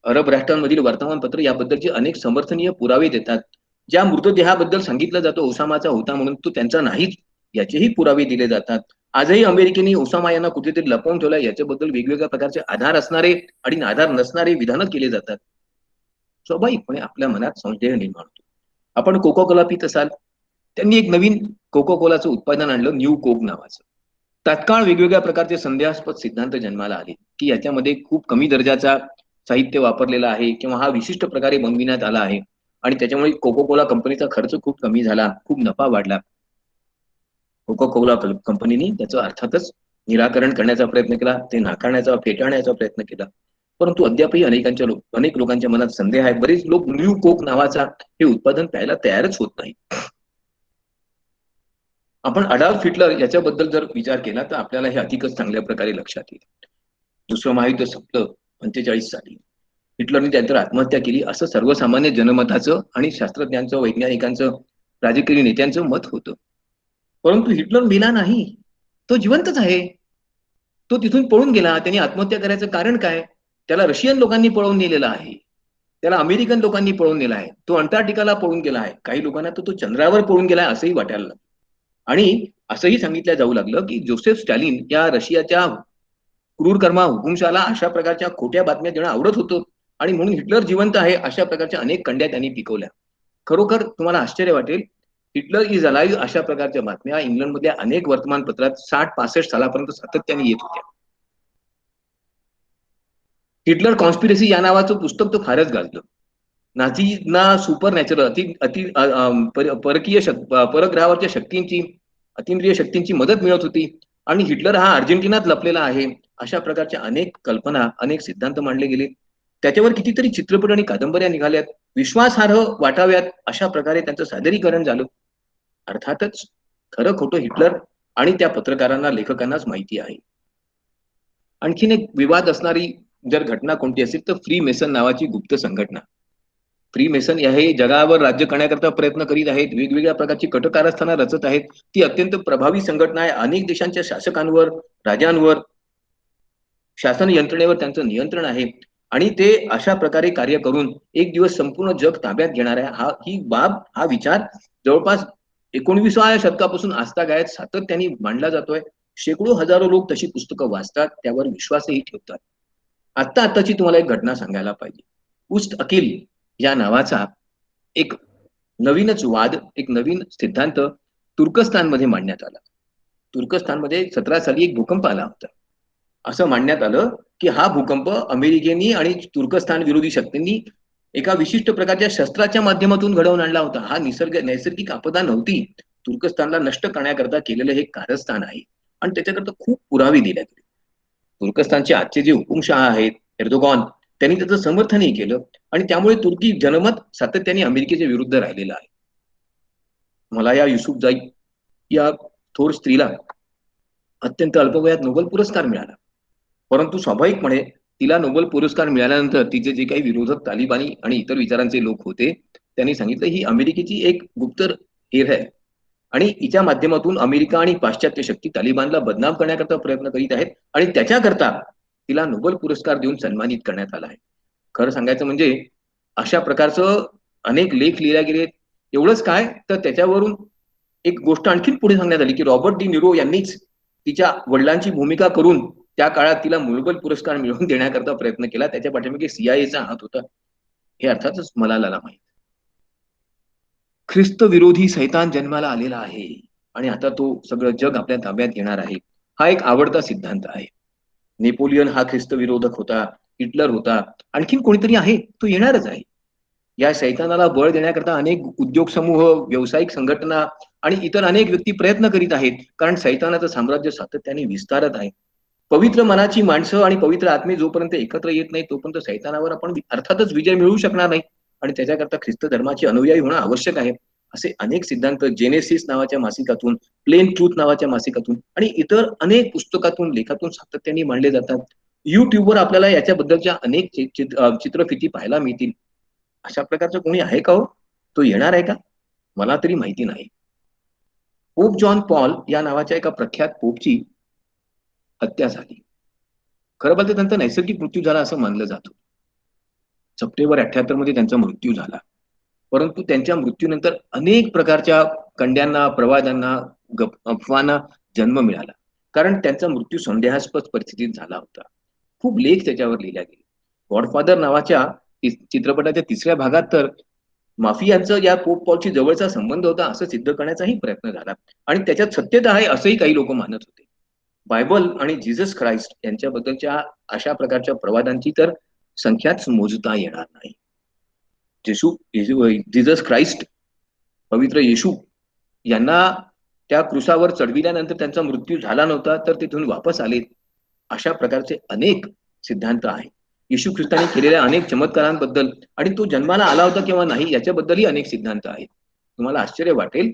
अरब राष्ट्रांमधील वर्तमानपत्र याबद्दलचे अनेक समर्थनीय पुरावे देतात. ज्या मृतदेहाबद्दल सांगितलं जातं ओसामाचा होता म्हणून तो त्यांचा नाहीच, याचेही पुरावे दिले जातात. आजही अमेरिकेने ओसामा यांना कुठेतरी लपवून ठेवलं याच्याबद्दल वेगवेगळ्या प्रकारचे आधार असणारे आणि आधार नसणारे विधानं केले जातात. स्वाभाविकपणे आपल्या मनात संशय निर्माण होतो. आपण कोका कोला पित असाल, त्यांनी एक नवीन कोका कोलाचं उत्पादन आणलं, न्यू कोक नावाचं. तात्काळ वेगवेगळ्या प्रकारचे संदेहास्पद सिद्धांत जन्माला आले की याच्यामध्ये खूप कमी दर्जाचा साहित्य वापरलेलं आहे किंवा हा विशिष्ट प्रकारे बनविण्यात आला आहे आणि त्याच्यामुळे कोका कोला कंपनीचा खर्च खूप कमी झाला, खूप नफा वाढला. कोका कोला कंपनीने त्याचं अर्थातच निराकरण करण्याचा प्रयत्न केला, ते नाकारण्याचा, फेटाळण्याचा प्रयत्न केला. परंतु अद्यापही अनेक लोकांच्या मनात संदेह आहे. बरेच लोक न्यू कोक नावाचा हे उत्पादन प्यायला तयारच होत नाही. आपण अडॉल्फ हिटलर याच्याबद्दल जर विचार केला तर आपल्याला हे अधिकच चांगल्या प्रकारे लक्षात येईल. दुसरं महायुद्ध संपलं 45 साली. हिटलरने त्यानंतर आत्महत्या केली असं सर्वसामान्य जनमताचं आणि शास्त्रज्ञांचं, वैज्ञानिकांचं राजकीय नेत्यांचं मत होतं. परंतु हिटलर मेला नाही, तो जिवंतच आहे. तो तिथून पळून गेला. त्यांनी आत्महत्या करायचं कारण काय? त्याला रशियन लोकांनी पळवून नेलेलं आहे. त्याला अमेरिकन लोकांनी पळवून नेला आहे. तो अंटार्क्टिकाला पळून गेला आहे. काही लोकांना तो चंद्रावर पळून गेलाय असंही वाटायला लागलं. आणि असंही सांगितलं जाऊ लागलं की जोसेफ स्टॅलिन या रशियाच्या क्रूरकर्मा हुकुमशाला अशा प्रकारच्या खोट्या बातम्या देणं आवडत होतं आणि म्हणून हिटलर जिवंत आहे अशा प्रकारच्या अनेक कंड्या त्यांनी पिकवल्या. खरोखर तुम्हाला आश्चर्य वाटेल, हिटलर इज अलाइव्ह अशा प्रकारच्या बातम्या इंग्लंडमधल्या अनेक वर्तमानपत्रात 60-65 सालापर्यंत सातत्याने येत होत्या. हिटलर कॉन्स्पिरसी या नावाचं पुस्तक तो फारच गाजलं. नाझींना सुपर नॅचरल अति अति परकीय परग्रहावरच्या शक्तींची अतिंद्रिय शक्तींची मदत मिळत होती आणि हिटलर हा अर्जेंटिनात लपलेला आहे अशा प्रकारच्या अनेक कल्पना, अनेक सिद्धांत मांडले गेले. त्याच्यावर कितीतरी चित्रपट आणि कादंबऱ्या निघाल्यात. विश्वासार्ह वाटाव्यात अशा प्रकारे त्यांचं सादरीकरण झालं. अर्थातच खरं खोटं हिटलर आणि त्या पत्रकारांना, लेखकांनाच माहिती आहे. आणखीन एक विवाद असणारी जर घटना कोणती असेल तर फ्री मेसन नावाची गुप्त संघटना. फ्री मेसन हे जगावर राज्य करण्याकरता प्रयत्न करीत आहेत. वेगवेगळ्या प्रकारची कटकारस्थानं रचत आहेत. ती अत्यंत प्रभावी संघटना आहे. अनेक देशांच्या शासकांवर, राजांवर, शासन यंत्रणेवर त्यांचं नियंत्रण आहे आणि ते अशा प्रकारे कार्य करून एक दिवस संपूर्ण जग ताब्यात घेणार आहे. हा विचार जवळपास 19व्या शतकापासून आजतागायत सातत्याने मांडला जातोय. शेकडो हजारो लोक तशी पुस्तकं वाचतात, त्यावर विश्वासही ठेवतात. आत्ताची तुम्हाला एक घटना सांगायला पाहिजे. उस्ट अकील या नावाचा एक नवीनच वाद, एक नवीन सिद्धांत तुर्कस्तानमध्ये मांडण्यात आला. तुर्कस्तानमध्ये 17 साली एक भूकंप आला होता. असं मांडण्यात आलं की हा भूकंप अमेरिकेनी आणि तुर्कस्तान विरोधी शक्तींनी एका विशिष्ट प्रकारच्या शस्त्राच्या माध्यमातून घडवून आणला होता. हा नैसर्गिक आपदा नव्हती. तुर्कस्तानला नष्ट करण्याकरता केलेलं हे कारस्थान आहे आणि त्याच्याकरता खूप पुरावे दिले गेले. तुर्कस्तानचे आजचे जे हुकुमशहा आहेत एर्दोगॉन, त्यांनी त्याचं समर्थनही केलं आणि त्यामुळे तुर्की जनमत सातत्याने अमेरिकेच्या विरुद्ध राहिलेलं आहे. मला या युसुफजाई या थोर स्त्रीला अत्यंत अल्पवयात नोबेल पुरस्कार मिळाला. परंतु स्वाभाविकपणे तिला नोबेल पुरस्कार मिळाल्यानंतर तिचे जे काही विरोधक तालिबानी आणि इतर विचारांचे लोक होते त्यांनी सांगितलं ही अमेरिकेची एक गुप्त हेर आहे आणि हिच्या माध्यमातून अमेरिका आणि पाश्चात्य शक्ती तालिबानला बदनाम करण्याकरता प्रयत्न करीत आहेत आणि त्याच्याकरता तिला नोबेल पुरस्कार देऊन सन्मानित करण्यात आला आहे. खरं सांगायचं म्हणजे अशा प्रकारचं अनेक लेख लिहिले गेले. एवढंच काय तर त्याच्यावरून एक गोष्ट आणखीन पुढे सांगण्यात आली की रॉबर्ट डी निरो यांनीच तिच्या वडिलांची भूमिका करून त्या काळात तिला नोबेल पुरस्कार मिळवून देण्याकरता प्रयत्न केला. त्याच्या पाठीमागे सीआयएचा हात होता हे अर्थातच मलाला माहित. ख्रिस्त विरोधी सैतान जन्माला आलेला आहे आणि आता तो सगळं जग आपल्या ताब्यात घेणार आहे. हा एक आवडता सिद्धांत आहे. नेपोलियन हा ख्रिस्त विरोधक होता, हिटलर होता, आणखीन कोणीतरी आहे तो येणारच आहे. या सैतानाला बळ देण्याकरता अनेक उद्योग समूह, व्यावसायिक संघटना आणि इतर अनेक व्यक्ती प्रयत्न करीत आहेत कारण सैतानाचं साम्राज्य सातत्याने विस्तारत आहे. पवित्र मनाची माणसं आणि पवित्र आत्मे जोपर्यंत एकत्र येत नाही तोपर्यंत सैतानावर आपण अर्थातच विजय मिळवू शकणार नाही आणि त्याच्याकरता ख्रिस्त धर्माची अनुयायी होणं आवश्यक आहे. असे अनेक सिद्धांत जेनेसिस नावाच्या मासिकातून, प्लेन ट्रूथ नावाच्या मासिकातून आणि इतर अनेक पुस्तकातून, लेखातून सातत्याने मांडले जातात. युट्यूबवर आपल्याला याच्याबद्दलच्या अनेक चित्रफिती पाहायला मिळतील. अशा प्रकारचं कोणी आहे का हो? तो येणार आहे का? मला तरी माहिती नाही. पोप जॉन पॉल या नावाच्या एका प्रख्यात पोपची हत्या झाली. खरं बोलतं त्यांचा नैसर्गिक मृत्यू झाला असं मानलं जातं. सप्टेंबर 78 मध्ये त्यांचा मृत्यू झाला. परंतु त्यांच्या मृत्यूनंतर अनेक प्रकारच्या कंड्यांना, प्रवादांना, अफवांना जन्म मिळाला कारण त्यांचा मृत्यू संदेहास्पद परिस्थितीत झाला होता. खूप लेख त्याच्यावर लिहिल्या गेले. गॉडफादर नावाच्या चित्रपटाच्या 3ऱ्या भागात तर माफियांचं या पोप पॉलशी जवळचा संबंध होता असं सिद्ध करण्याचाही प्रयत्न झाला आणि त्याच्यात सत्यता आहे असंही काही लोक मानत होते. बायबल आणि जीसस ख्राइस्ट यांच्याबद्दलच्या अशा प्रकारच्या प्रवादांची तर संख्याच मोजता येणार नाही. जीसस ख्राइस्ट, पवित्र येशू यांना त्या क्रुसावर चढविल्यानंतर त्यांचा मृत्यू झाला नव्हता तर तिथून वापस आले अशा प्रकारचे अनेक सिद्धांत आहेत. येशू ख्रिस्ताने केलेल्या अनेक चमत्कारांबद्दल आणि तो जन्माला आला होता किंवा नाही याच्याबद्दलही अनेक सिद्धांत आहेत. तुम्हाला आश्चर्य वाटेल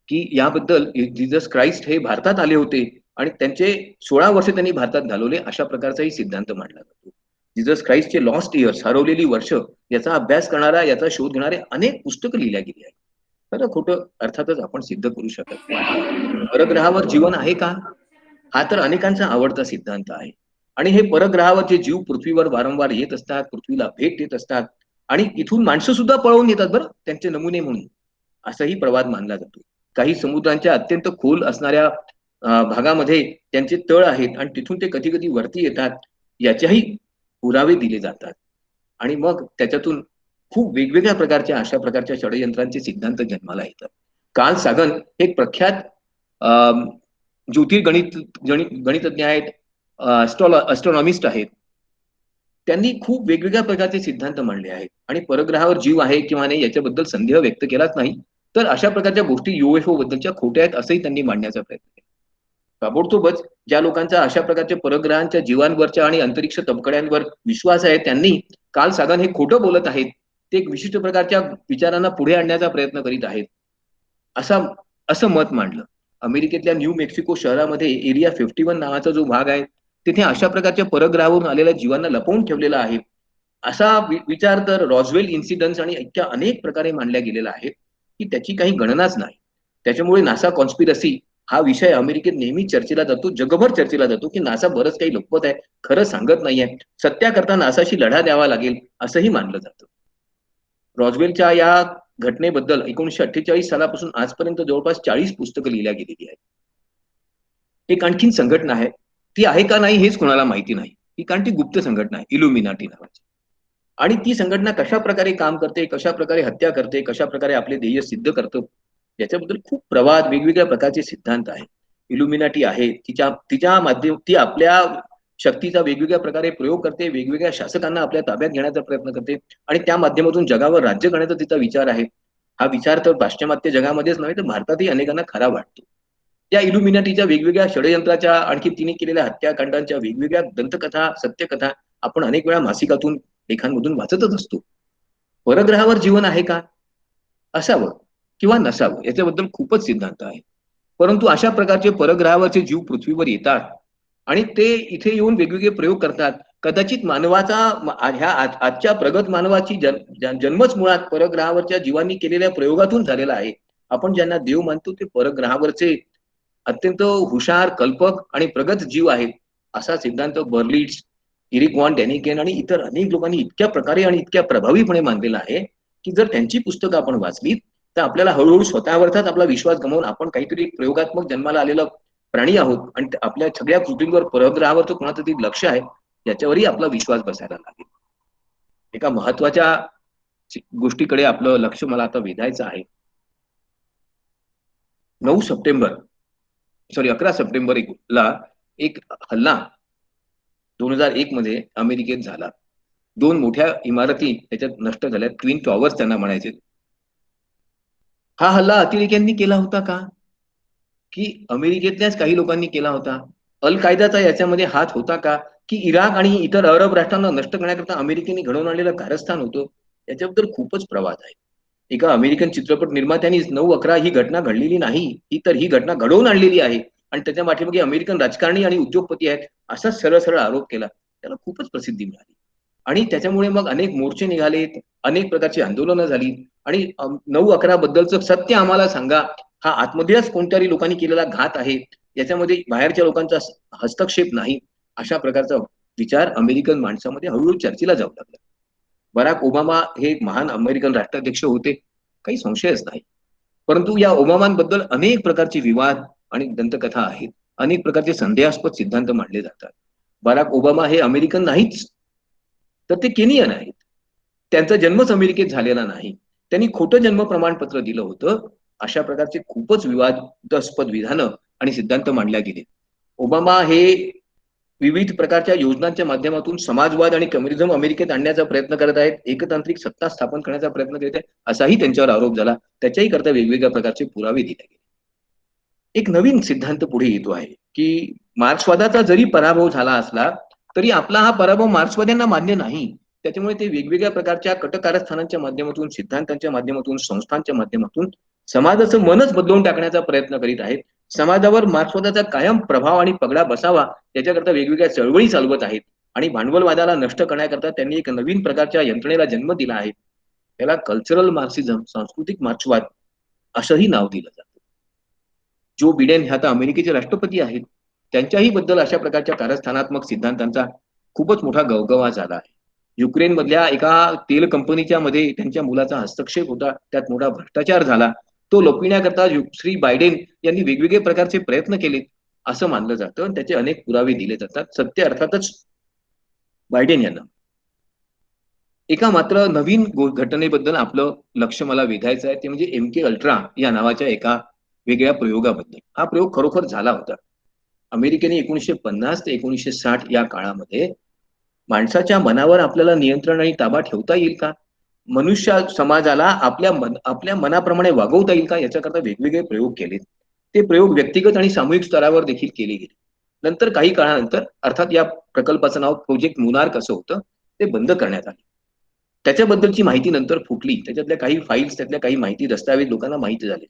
की याबद्दल जीसस ख्राइस्ट हे भारतात आले होते आणि त्यांचे 16 वर्ष त्यांनी भारतात घालवले अशा प्रकारचाही सिद्धांत मांडला जातो. जीसस ख्राइस्टचे लॉस्ट इयर्स, हरवलेली वर्ष याचा अभ्यास करणारा, याचा शोध घेणारे अनेक पुस्तकं लिहिल्या गेली आहेत. खरं खोटं अर्थातच आपण सिद्ध करू शकत नाही. परग्रहावर जीवन आहे का? हा तर अनेकांचा आवडता सिद्धांत आहे. आणि हे परग्रहावरचे जीव पृथ्वीवर वारंवार येत असतात, पृथ्वीला भेट देत असतात आणि इथून माणसं सुद्धा पळवून येतात बरं त्यांचे नमुने म्हणून. असाही प्रवाद मानला जातो. काही समुद्रांच्या अत्यंत खोल असणाऱ्या भागामध्ये त्यांचे तळ आहेत आणि तिथून ते कधी-कधी वरती येतात. याच्याही पुरावे दिले जातात. आणि मग त्याच्यातून खूप वेगवेगळ्या प्रकारच्या अशा प्रकारच्या षडयंत्रांचे सिद्धांत जन्माला येतात. कार्ल सागन हे एक प्रख्यात ज्योतिर्गणित गणितज्ञ आहेत, ॲस्ट्रॉनॉमिस्ट आहेत. त्यांनी खूप वेगवेगळ्या प्रकारचे सिद्धांत मांडले आहेत आणि परग्रहावर जीव आहे किंवा नाही याच्याबद्दल संदेह व्यक्त केलाच नाही. तर अशा प्रकारच्या गोष्टी UFO बद्दलच्या खोट्या आहेत असंही त्यांनी मांडण्याचा प्रयत्न केला. ताबडतोबच ज्या लोकांचा अशा प्रकारच्या परग्रहांच्या जीवांवरच्या आणि अंतरिक्ष तबकड्यांवर विश्वास आहे त्यांनी कार्ल सागन हे खोटं बोलत आहेत. ते एक विशिष्ट प्रकारच्या विचारांना पुढे आणण्याचा प्रयत्न करीत आहेत. असा असं मत मांडलं. अमेरिकेतल्या न्यू मेक्सिको शहरामध्ये एरिया 51 नावाचा जो भाग आहे, तिथे अशा प्रकारच्या परग्रहावरून आलेल्या जीवांना लपवून ठेवलेला आहे. असा विचार तर रॉसवेल इन्सिडन्स आणि इतक्या अनेक प्रकारे मांडल्या गेलेला आहे, की त्याची काही गणनाच नाही. त्याच्यामुळे नासा कॉन्स्पिरसी हा विषय अमेरिकेत नेहमी चर्चेला जातो, जगभर चर्चेला जातो, की नासा बरंच काही लपवत आहे, खरं सांगत नाहीये. सत्याकरता नासाशी लढा द्यावा लागेल, असंही मानलं जातं. रॉसवेलच्या या घटनेबद्दल 1948 सालापासून आजपर्यंत जवळपास 40 पुस्तकं लिहिल्या गेलेली आहेत. एक आणखीन संघटना आहे. ती आहे का नाही हेच कोणाला माहिती नाही. ही कारण ती गुप्त संघटना आहे, इल्युमिनाटी नावाची. आणि ती संघटना कशाप्रकारे काम करते, कशाप्रकारे हत्या करते, कशाप्रकारे आपले ध्येय सिद्ध करतं, याच्याबद्दल खूप प्रवाद, वेगवेगळ्या प्रकारचे सिद्धांत आहेत. इल्युमिनाटी आहे, तिच्या तिच्या माध्यम ती आपल्या शक्तीचा वेगवेगळ्या प्रकारे प्रयोग करते, वेगवेगळ्या शासकांना आपल्या ताब्यात घेण्याचा प्रयत्न करते आणि त्या माध्यमातून जगावर राज्य करण्याचा तिचा विचार आहे. हा विचार तर पाश्चिमात्य जगामध्येच नव्हे तर भारतातही अनेकांना खरा वाटतो. त्या इल्युमिनाटीच्या वेगवेगळ्या षडयंत्राच्या आणखी तिने केलेल्या हत्याकांडांच्या वेगवेगळ्या दंतकथा, सत्यकथा आपण अनेक वेळा मासिकातून, लेखांमधून वाचतच असतो. परग्रहावर जीवन आहे का? असावं किंवा नसावं याच्याबद्दल खूपच सिद्धांत आहे. परंतु अशा प्रकारचे परग्रहावरचे जीव पृथ्वीवर येतात आणि ते इथे येऊन वेगवेगळे प्रयोग करतात. कदाचित मानवाचा ह्या आजच्या प्रगत मानवाची जन्मच मुळात परग्रहावरच्या जीवांनी केलेल्या प्रयोगातून झालेला आहे. आपण ज्यांना देव मानतो ते परग्रहावरचे अत्यंत हुशार, कल्पक आणि प्रगत जीव आहेत. असा सिद्धांत बर्लिट्झ, इरिक वॉन डॅनिकेन आणि इतर अनेक लोकांनी इतक्या प्रकारे आणि इतक्या प्रभावीपणे मांडलेला आहे, की जर त्यांची पुस्तकं आपण वाचलीत, तर आपल्याला हळू-हळू स्वतःवरचाच आपला विश्वास गमावून आपण काहीतरी प्रयोगात्मक जन्माला आलेला प्राणी आहोत आणि आपल्या सगळ्या कृतींवर परग्रहावरचं कोणाचं तरी लक्ष आहे, याच्यावरही आपला विश्वास बसायला लागेल. एका महत्त्वाच्या गोष्टीकडे आपलं लक्ष मला आता वेधायचं आहे. 9 सप्टेंबर 11 सप्टेंबर ला एक हल्ला 2001 मध्ये अमेरिकेत झाला. 2 मोठ्या इमारती त्याच्यात नष्ट झाल्या. ट्विन टॉवर्स त्यांना म्हणायचे. हा हल्ला अतिरेक्यांनी केला होता का? की अमेरिकेतल्याच काही लोकांनी केला होता? अल कायदाचा याच्यामध्ये हात होता का? की इराक आणि इतर अरब राष्ट्रांना नष्ट करण्याकरता अमेरिकेने घडवून आणलेलं कारस्थान होतं? याच्याबद्दल खूपच प्रवाद आहे. एका अमेरिकन चित्रपट निर्मात्याने 9/11 ही घटना घडलेली नाही. ही घटना घडवून आणलेली आहे आणि त्याच्या पाठीमागे अमेरिकन राजकारणी आणि उद्योगपती आहेत असा सरळ-सरळ आरोप केला. त्याला खूपच प्रसिद्धी मिळाली. आणि त्याच्यामुळे मग अनेक मोर्चे निघालेत, अनेक प्रकारची आंदोलनं झाली आणि 9/11 बद्दलचं सत्य आम्हाला सांगा. हा आतमधल्याच कोणत्याही लोकांनी केलेला घात आहे. याच्यामध्ये बाहेरच्या लोकांचा हस्तक्षेप नाही. अशा प्रकारचा विचार अमेरिकन माणसामध्ये हळूहळू चर्चेला जाऊ लागला. बराक ओबामा हे एक महान अमेरिकन राष्ट्राध्यक्ष होते, काही संशयच नाही. परंतु या ओबामांबद्दल अनेक प्रकारचे विवाद आणि दंतकथा आहेत. अनेक प्रकारचे संदेहास्पद सिद्धांत मांडले जातात. बराक ओबामा हे अमेरिकन नाहीच, तर ते केनियन आहेत. त्यांचा जन्मच अमेरिकेत झालेला नाही. त्यांनी खोटं जन्म प्रमाणपत्र दिलं होतं. अशा प्रकारचे खूपच विवादास्पद विधानं आणि सिद्धांत मांडल्या गेले. ओबामा हे विविध प्रकारच्या योजनांच्या माध्यमातून समाजवाद आणि कम्युनिझम अमेरिकेत आणण्याचा प्रयत्न करत आहेत. एकतांत्रिक सत्ता स्थापन करण्याचा प्रयत्न करीत आहेत, असाही त्यांच्यावर आरोप झाला. त्याच्याही करता वेगवेगळ्या प्रकारचे पुरावे दिले गेले. एक नवीन सिद्धांत पुढे येतो आहे, की मार्क्सवादाचा जरी पराभव झाला असला, तरी आपला हा पराभव मार्क्सवाद्यांना मान्य नाही. त्याच्यामुळे ते वेगवेगळ्या प्रकारच्या कटकारस्थानांच्या माध्यमातून, सिद्धांतांच्या माध्यमातून, संस्थांच्या माध्यमातून समाजाचं मनच बदलवून टाकण्याचा प्रयत्न करीत आहेत. समाजावर मार्क्सवादाचा कायम प्रभाव आणि पगडा बसावा याच्याकरता वेगवेगळ्या चळवळी चालवत आहेत आणि भांडवलवादाला नष्ट करण्याकरता त्यांनी एक नवीन प्रकारच्या यंत्रणेला जन्म दिला आहे. त्याला कल्चरल मार्क्सिझम, सांस्कृतिक मार्क्सवाद असंही नाव दिलं जातं. जो बिडेन हे आता अमेरिकेचे राष्ट्रपती आहेत, त्यांच्याही बद्दल अशा प्रकारच्या कारस्थानात्मक सिद्धांतांचा खूपच मोठा गवगवा झाला आहे. युक्रेन मधल्या एका तेल कंपनीच्या मध्ये त्यांच्या मुलाचा हस्तक्षेप होता, त्यात मोठा भ्रष्टाचार झाला. तो लपविण्याकरता श्री बायडेन यांनी वेगवेगळे प्रकारचे प्रयत्न केले असं मानलं जातं आणि त्याचे अनेक पुरावे दिले जातात. सत्य अर्थातच बायडेन यांना एका मात्र नवीन घटनेबद्दल आपलं लक्ष मला वेधायचं आहे, ते म्हणजे MK अल्ट्रा या नावाच्या एका वेगळ्या प्रयोगाबद्दल. हा प्रयोग खरोखर झाला होता. अमेरिकेने 1950 ते 1960 या काळामध्ये माणसाच्या मनावर आपल्याला नियंत्रण आणि ताबा ठेवता येईल का? मनुष्य समाजाला आपल्या मनाप्रमाणे वागवता येईल का? याच्याकरता वेगवेगळे प्रयोग केलेत. ते प्रयोग व्यक्तिगत आणि सामूहिक स्तरावर देखील केले गेले. नंतर काही काळानंतर अर्थात या प्रकल्पाचं नाव प्रोजेक्ट मोनार्क असं होतं, ते बंद करण्यात आले. त्याच्याबद्दलची माहिती नंतर फुटली. त्याच्यातल्या काही फाईल्स, त्यातल्या काही माहिती, दस्तावेज लोकांना माहिती झाले.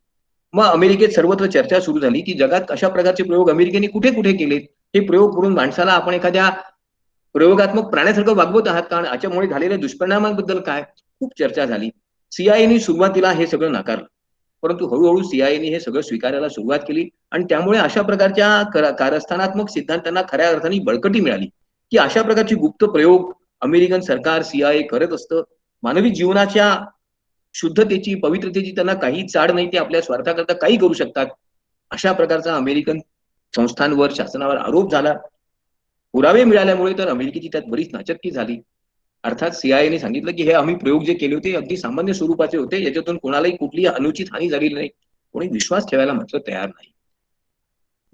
मग अमेरिकेत सर्वत्र चर्चा सुरू झाली, की जगात अशा प्रकारचे प्रयोग अमेरिकेने कुठे-कुठे केलेत? हे प्रयोग करून माणसाला आपण एखाद्या प्रयोगात्मक प्राण्यासारखं वागवत आहात का? आणि याच्यामुळे झालेल्या दुष्परिणामांबद्दल काय? खूप चर्चा झाली. सीआयएने सुरुवातीला हे सगळं नाकारलं. परंतु हळू-हळू सीआयएने हे सगळं स्वीकारायला सुरुवात केली आणि त्यामुळे अशा प्रकारच्या कारस्थानात्मक सिद्धांतांना खऱ्या अर्थाने बळकटी मिळाली, की अशा प्रकारची गुप्त प्रयोग अमेरिकन सरकार, सीआयए करत असतं. मानवी जीवनाच्या शुद्धतेची, पवित्रतेची त्यांना काही चाड नाही. ते आपल्या स्वार्थाकरता काही करू शकतात. अशा प्रकारचा अमेरिकन संस्थांवर, शासनावर आरोप झाला. पुरावे मिळाल्यामुळे तर अमेरिकेची त्यात बरीच नाचक्की झाली. अर्थात सीआयएने सांगितलं, की हे आम्ही प्रयोग जे केले होते अगदी सामान्य स्वरूपाचे होते. याच्यातून कोणालाही कुठलीही अनुचित हानी झालेली नाही. कोणी विश्वास ठेवायला मात्र तयार नाही.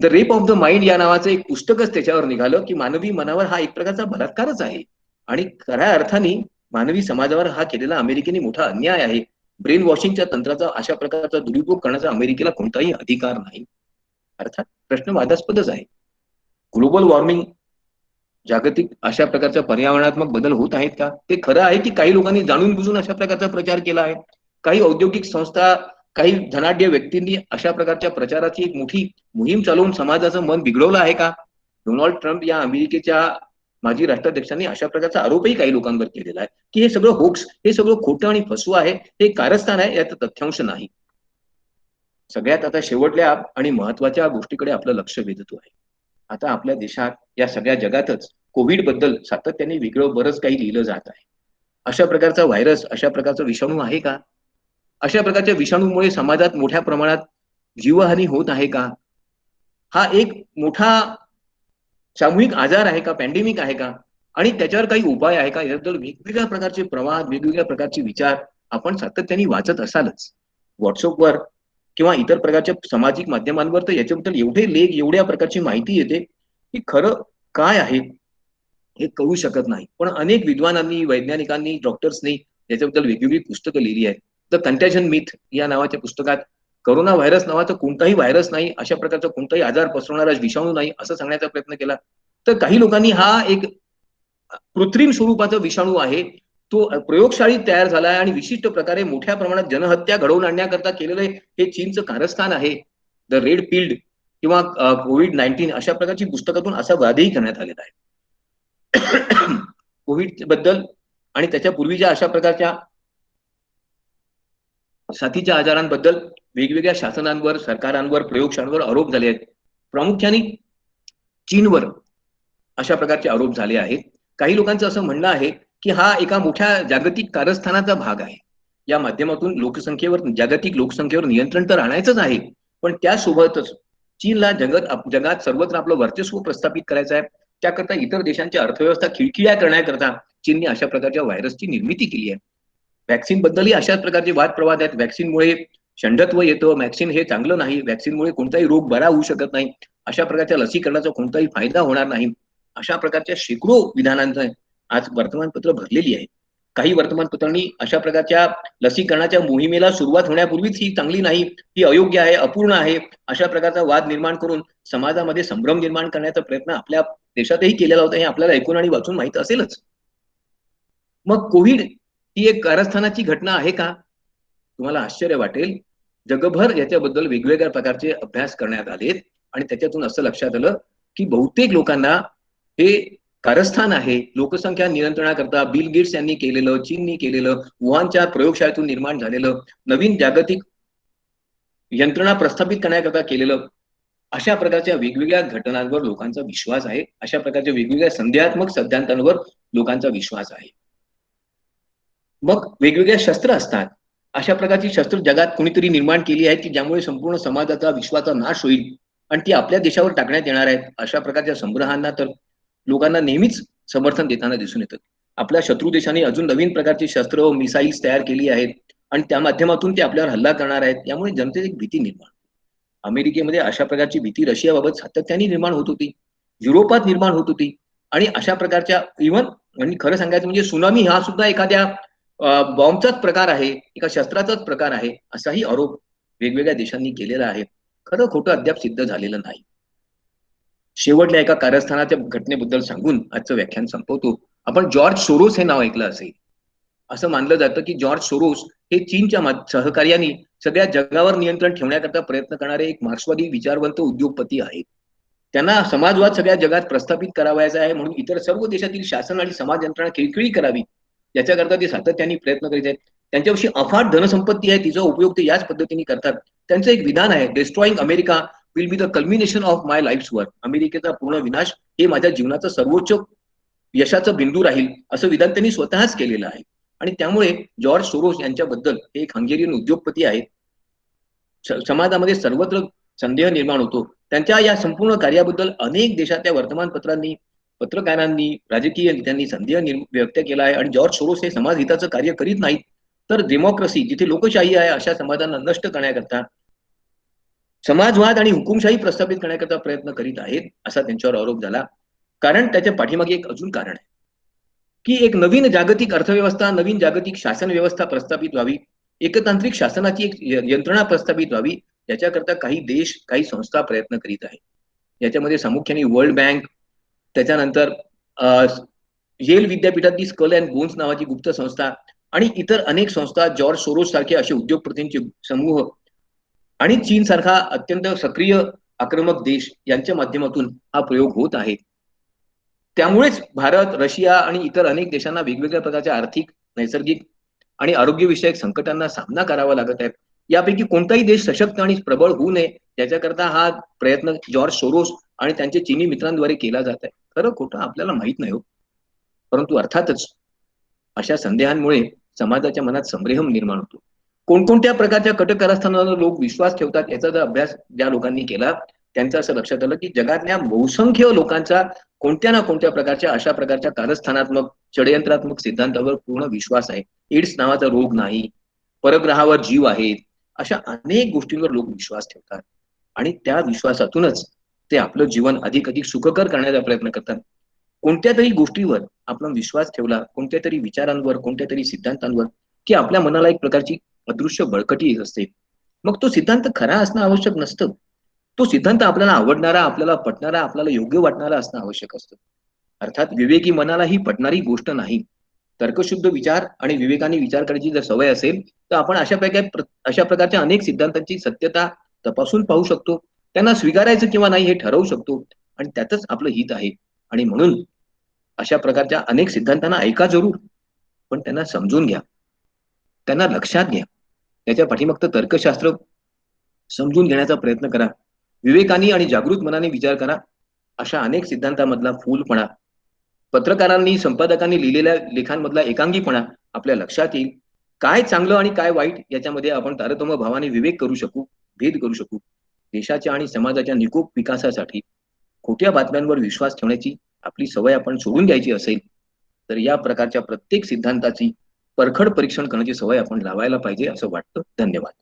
The rape of the mind या नावाचं एक पुस्तकच त्याच्यावर निघालं, की मानवी मनावर हा एक प्रकारचा बलात्कारच आहे आणि खऱ्या अर्थाने मानवी समाजावर हा केलेला अमेरिकेने मोठा अन्याय आहे. ब्रेन वॉशिंगच्या तंत्राचा अशा प्रकारचा दुरुपयोग करण्याचा अमेरिकेला कोणताही अधिकार नाही. अर्थात प्रश्न वादास्पदच आहे. ग्लोबल वॉर्मिंग, जागतिक अशा प्रकारचा पर्यावरणात्मक बदल होत आहेत का? ते खरं आहे, की काही लोकांनी जाणून बुजून अशा प्रकारचा प्रचार केला आहे? काही औद्योगिक संस्था, काही धनाढ्य व्यक्तींनी अशा प्रकारच्या प्रचाराची एक मोठी मोहीम चालवून समाजाचं मन बिघडवलं आहे का? डोनाल्ड ट्रम्प या अमेरिकेच्या माजी राष्ट्राध्यक्षांनी अशा प्रकारचा आरोपही काही लोकांवर केलेला आहे, की हे सगळं होक्स, हे सगळं खोटं आणि फसवं आहे, हे कारस्थान आहे, यात तथ्यांश नाही. सगळ्यात आता शेवटल्या आणि महत्वाच्या गोष्टीकडे आपलं लक्ष वेधतो आहे. आता आपल्या देशात, या सगळ्या जगातच कोविड बद्दल सातत्याने वेगळं बरंच काही लिहिलं जात आहे. अशा प्रकारचा व्हायरस, अशा प्रकारचा विषाणू आहे का? अशा प्रकारच्या विषाणूमुळे समाजात मोठ्या प्रमाणात जीवहानी होत आहे का? हा एक मोठा सामूहिक आजार आहे का? पॅन्डेमिक आहे का? आणि त्याच्यावर काही उपाय आहे का? याबद्दल वेगवेगळ्या प्रकारचे प्रवाद, वेगवेगळ्या प्रकारचे विचार आपण सातत्याने वाचत असालच. व्हॉट्सअपवर किंवा इतर प्रकारच्या सामाजिक माध्यमांवर तर याच्याबद्दल एवढे लेख, एवढ्या प्रकारची माहिती येते, की खरं काय आहे हे कळू शकत नाही. पण अनेक विद्वानांनी, वैज्ञानिकांनी, डॉक्टर्सनी याच्याबद्दल वेगवेगळी पुस्तकं लिहिली आहेत. द कंटॅजन मिथ या नावाच्या पुस्तकात कोरोना व्हायरस नावाचा कोणताही व्हायरस नाही, अशा प्रकारचा कोणताही आजार पसरवणारा विषाणू नाही, असं सांगण्याचा प्रयत्न केला. तर काही लोकांनी हा एक कृत्रिम स्वरूपाचा विषाणू आहे. तो प्रयोगशाळेत तयार झाला आहे आणि विशिष्ट प्रकारे मोठ्या प्रमाणात जनहत्या घडवून आणण्याकरता केलेलं हे चीनचं कारस्थान आहे. द रेड पिल्ड किंवा COVID-19 अशा प्रकारची पुस्तकातून असा वादही करण्यात आलेला आहे. कोविड बद्दल आणि त्याच्या पूर्वीच्या अशा प्रकारच्या साथीच्या आजारांबद्दल वेगवेगळ्या शासनांवर, सरकारांवर, प्रयोगशाळांवर आरोप झाले आहेत. प्रामुख्याने चीनवर अशा प्रकारचे आरोप झाले आहेत. काही लोकांचं असं म्हणणं आहे, की हा एका मोठ्या जागतिक कारस्थानाचा भाग आहे. या माध्यमातून जागतिक लोकसंख्येवर नियंत्रण तर आणायचंच आहे, पण त्यासोबतच चीनला जगात सर्वत्र आपलं वर्चस्व प्रस्थापित करायचं आहे. त्याकरता इतर देशांची अर्थव्यवस्था खिळखिळ्या करण्याकरता चीनने अशा प्रकारच्या व्हायरसची निर्मिती केली आहे. व्हॅक्सिन बद्दलही अशाच प्रकारचे वादप्रवाद आहेत. व्हॅक्सिनमुळे षंडत्व येतं, व्हॅक्सिन हे चांगलं नाही, व्हॅक्सिनमुळे कोणताही रोग बरा होऊ शकत नाही, अशा प्रकारच्या लसीकरणाचा कोणताही फायदा होणार नाही. अशा प्रकारच्या शेकडो विधानांचं आज वर्तमानपत्र भरलेली आहेत. काही वर्तमानपत्रांनी अशा प्रकारच्या लसीकरणाच्या मोहिमेला सुरुवात होण्यापूर्वीच ही चांगली नाही, ही अयोग्य आहे, अपूर्ण आहे, अशा प्रकारचा वाद निर्माण करून समाजामध्ये संभ्रम निर्माण करण्याचा प्रयत्न आपल्या देशातही केलेला होता. हे आपल्याला ऐकून आणि वाचून माहित असेलच. मग कोविड ही एक कारस्थानाची घटना आहे का? तुम्हाला आश्चर्य वाटेल. जगभर याच्याबद्दल वेगवेगळ्या प्रकारचे अभ्यास करण्यात आलेत आणि त्याच्यातून असं लक्षात आलं, की बहुतेक लोकांना हे कारस्थान आहे. लोकसंख्या नियंत्रणाकरता बिल गेट्स यांनी केलेलं, चीननी केलेलं, वुहानच्या प्रयोगशाळेतून निर्माण झालेलं नवीन जागतिक यंत्रणा प्रस्थापित करण्याकरता केलेलं अशा प्रकारच्या वेगवेगळ्या घटनांवर लोकांचा विश्वास आहे, अशा प्रकारच्या वेगवेगळ्या संदेहात्मक सिद्धांतांवर लोकांचा विश्वास आहे. मग वेगवेगळ्या शस्त्र असतात, अशा प्रकारची शस्त्र जगात कोणीतरी निर्माण केली आहेत की ज्यामुळे संपूर्ण समाजाचा विश्वाचा नाश होईल आणि ती आपल्या देशावर टाकण्यात येणार आहेत. अशा प्रकारच्या संग्रहांना तर लोकांना नेहमीच समर्थन देताना दिसून येतं. आपल्या शत्रू देशाने अजून नवीन प्रकारची शस्त्र व मिसाईल्स तयार केली आहेत आणि त्या माध्यमातून ते आपल्यावर हल्ला करणार आहेत. यामुळे जनतेत एक भीती निर्माण. अमेरिकेमध्ये अशा प्रकारची भीती रशियाबाबत सातत्याने निर्माण होत होती, युरोपात निर्माण होत होती आणि अशा प्रकारच्या इव्हन आणि खरं सांगायचं म्हणजे सुनामी हा सुद्धा एखाद्या बॉम्बचाच प्रकार आहे, एका शस्त्राचाच प्रकार आहे, असाही आरोप वेगवेगळ्या देशांनी केलेला आहे. खरं खोटं अद्याप सिद्ध झालेलं नाही. शेवटल्या एका कारस्थानाच्या घटनेबद्दल सांगून आजचं व्याख्यान संपवतो. आपण जॉर्ज सोरोस हे नाव ऐकलं असेल. असं मानलं जातं की जॉर्ज सोरोस हे चीनच्या सहकार्याने सगळ्या जगावर नियंत्रण ठेवण्याकरता प्रयत्न करणारे एक मार्क्सवादी विचारवंत उद्योगपती आहेत. त्यांना समाजवाद सगळ्या जगात प्रस्थापित करावायचा आहे म्हणून इतर सर्व देशातील शासन आणि समाज यंत्रणा खिळखिळी करावी याच्याकरता ते सातत्याने प्रयत्न करीत आहेत. त्यांच्याविषयी अफाट धनसंपत्ती आहे, तिचा उपयोग ते याच पद्धतीने करतात. त्यांचं एक विधान आहे, destroying America will be the culmination of my lives work. अमेरिकेचा पूर्ण विनाश हे माझ्या जीवनाचं सर्वोच्च यशाचं बिंदू राहील, असं विधान त्यांनी स्वतःच केलेलं आहे. आणि त्यामुळे जॉर्ज सोरोस यांच्याबद्दल हे एक हंगेरियन उद्योगपती आहेत. समाजामध्ये सर्वत्र संदेह निर्माण होतो. त्यांच्या या संपूर्ण कार्याबद्दल अनेक देशातल्या वर्तमानपत्रांनी, पत्रकारांनी, राजकीय नेत्यांनी संदेह व्यक्त केला आहे. आणि जॉर्ज सोरोस हे समाज हिताचं कार्य करीत नाहीत, तर डेमोक्रेसी जिथे लोकशाही आहे अशा समाजांना नष्ट करण्याकरता, समाजवाद आणि हुकुमशाही प्रस्थापित करण्याकरता प्रयत्न करीत आहेत, असा त्यांच्यावर आरोप झाला. कारण त्याच्या पाठीमागे एक अजून कारण आहे की एक नवीन जागतिक अर्थव्यवस्था, नवीन जागतिक शासन व्यवस्था प्रस्थापित व्हावी, एकतांत्रिक शासनाची एक यंत्रणा प्रस्थापित व्हावी, याच्याकरता काही देश, काही संस्था प्रयत्न करीत आहेत. याच्यामध्ये प्रामुख्याने वर्ल्ड बँक, त्याच्यानंतर येल विद्यापीठातील स्कल अँड बोन्स नावाची गुप्त संस्था आणि इतर अनेक संस्था, जॉर्ज सोरोस सारखे असे उद्योगपतींचे समूह आणि चीन सारखा अत्यंत सक्रिय आक्रमक देश यांच्या माध्यमातून हा प्रयोग होत आहे. त्यामुळेच भारत, रशिया आणि इतर अनेक देशांना वेगवेगळ्या प्रकारच्या आर्थिक, नैसर्गिक आणि आरोग्यविषयक संकटांना सामना करावा लागत आहे. यापैकी कोणताही देश सशक्त आणि प्रबळ होऊ नये याच्याकरता हा प्रयत्न जॉर्ज सोरोस आणि त्यांचे चीनी मित्रांद्वारे केला जात आहे. खरं खोटं आपल्याला माहित नाही हो, परंतु अर्थातच अशा संदेहांमुळे समाजाच्या मनात संभ्रम निर्माण होतो. कोणकोणत्या प्रकारच्या कटकारस्थानावर लोक विश्वास ठेवतात याचा जर अभ्यास ज्या लोकांनी केला त्यांचं असं लक्षात आलं की जगातल्या बहुसंख्य लोकांचा कोणत्या ना कोणत्या प्रकारच्या अशा प्रकारच्या कारस्थानात्मक, षडयंत्रात्मक सिद्धांतावर पूर्ण विश्वास आहे. एड्स नावाचा रोग नाही, परग्रहावर जीव आहेत, अशा अनेक गोष्टींवर लोक विश्वास ठेवतात आणि त्या विश्वासातूनच ते आपलं जीवन अधिक अधिक सुखकर करण्याचा प्रयत्न करतात. कोणत्या तरी गोष्टीवर आपण विश्वास ठेवला, कोणत्या तरी विचारांवर, कोणत्या तरी सिद्धांतांवर, की आपल्या मनाला एक प्रकारची अदृश्य बळकटी येत असते. मग तो सिद्धांत खरा असणं आवश्यक नसतं. तो सिद्धांत आपल्याला आवडणारा, आपल्याला पटणारा, आपल्याला योग्य वाटणारा असणं आवश्यक असतं. अर्थात विवेकी मनाला ही पटणारी गोष्ट नाही. तर्कशुद्ध विचार आणि विवेकाने विचार करायची जर सवय असेल तर आपण अशा प्रकारच्या अनेक सिद्धांतांची सत्यता तपासून पाहू शकतो, त्यांना स्वीकारायचं किंवा नाही हे ठरवू शकतो आणि त्यातच आपलं हित आहे. आणि म्हणून अशा प्रकारच्या अनेक सिद्धांतांना ऐका जरूर, पण त्यांना समजून घ्या, त्यांना लक्षात घ्या, त्याच्या पाठीमागचं तर्कशास्त्र समजून घेण्याचा प्रयत्न करा, विवेकाने आणि जागृत मनाने विचार करा. अशा अनेक सिद्धांतामधला फूलपणा, पत्रकारांनी, संपादकांनी लिहिलेल्या लेखांमधला एकांगीपणा आपल्या लक्षात येईल. काय चांगलं आणि काय वाईट याच्यामध्ये आपण तारतम्य भावाने विवेक करू शकू, भेद करू शकू. देशाच्या आणि समाजाच्या निकोप विकासासाठी खोट्या बातम्यांवर विश्वास ठेवण्याची आपली सवय आपण सोडून द्यायची असेल तर या प्रकारच्या प्रत्येक सिद्धांताची परखड परीक्षण करण्याची सवय आपण लावायला पाहिजे असं वाटतं. धन्यवाद.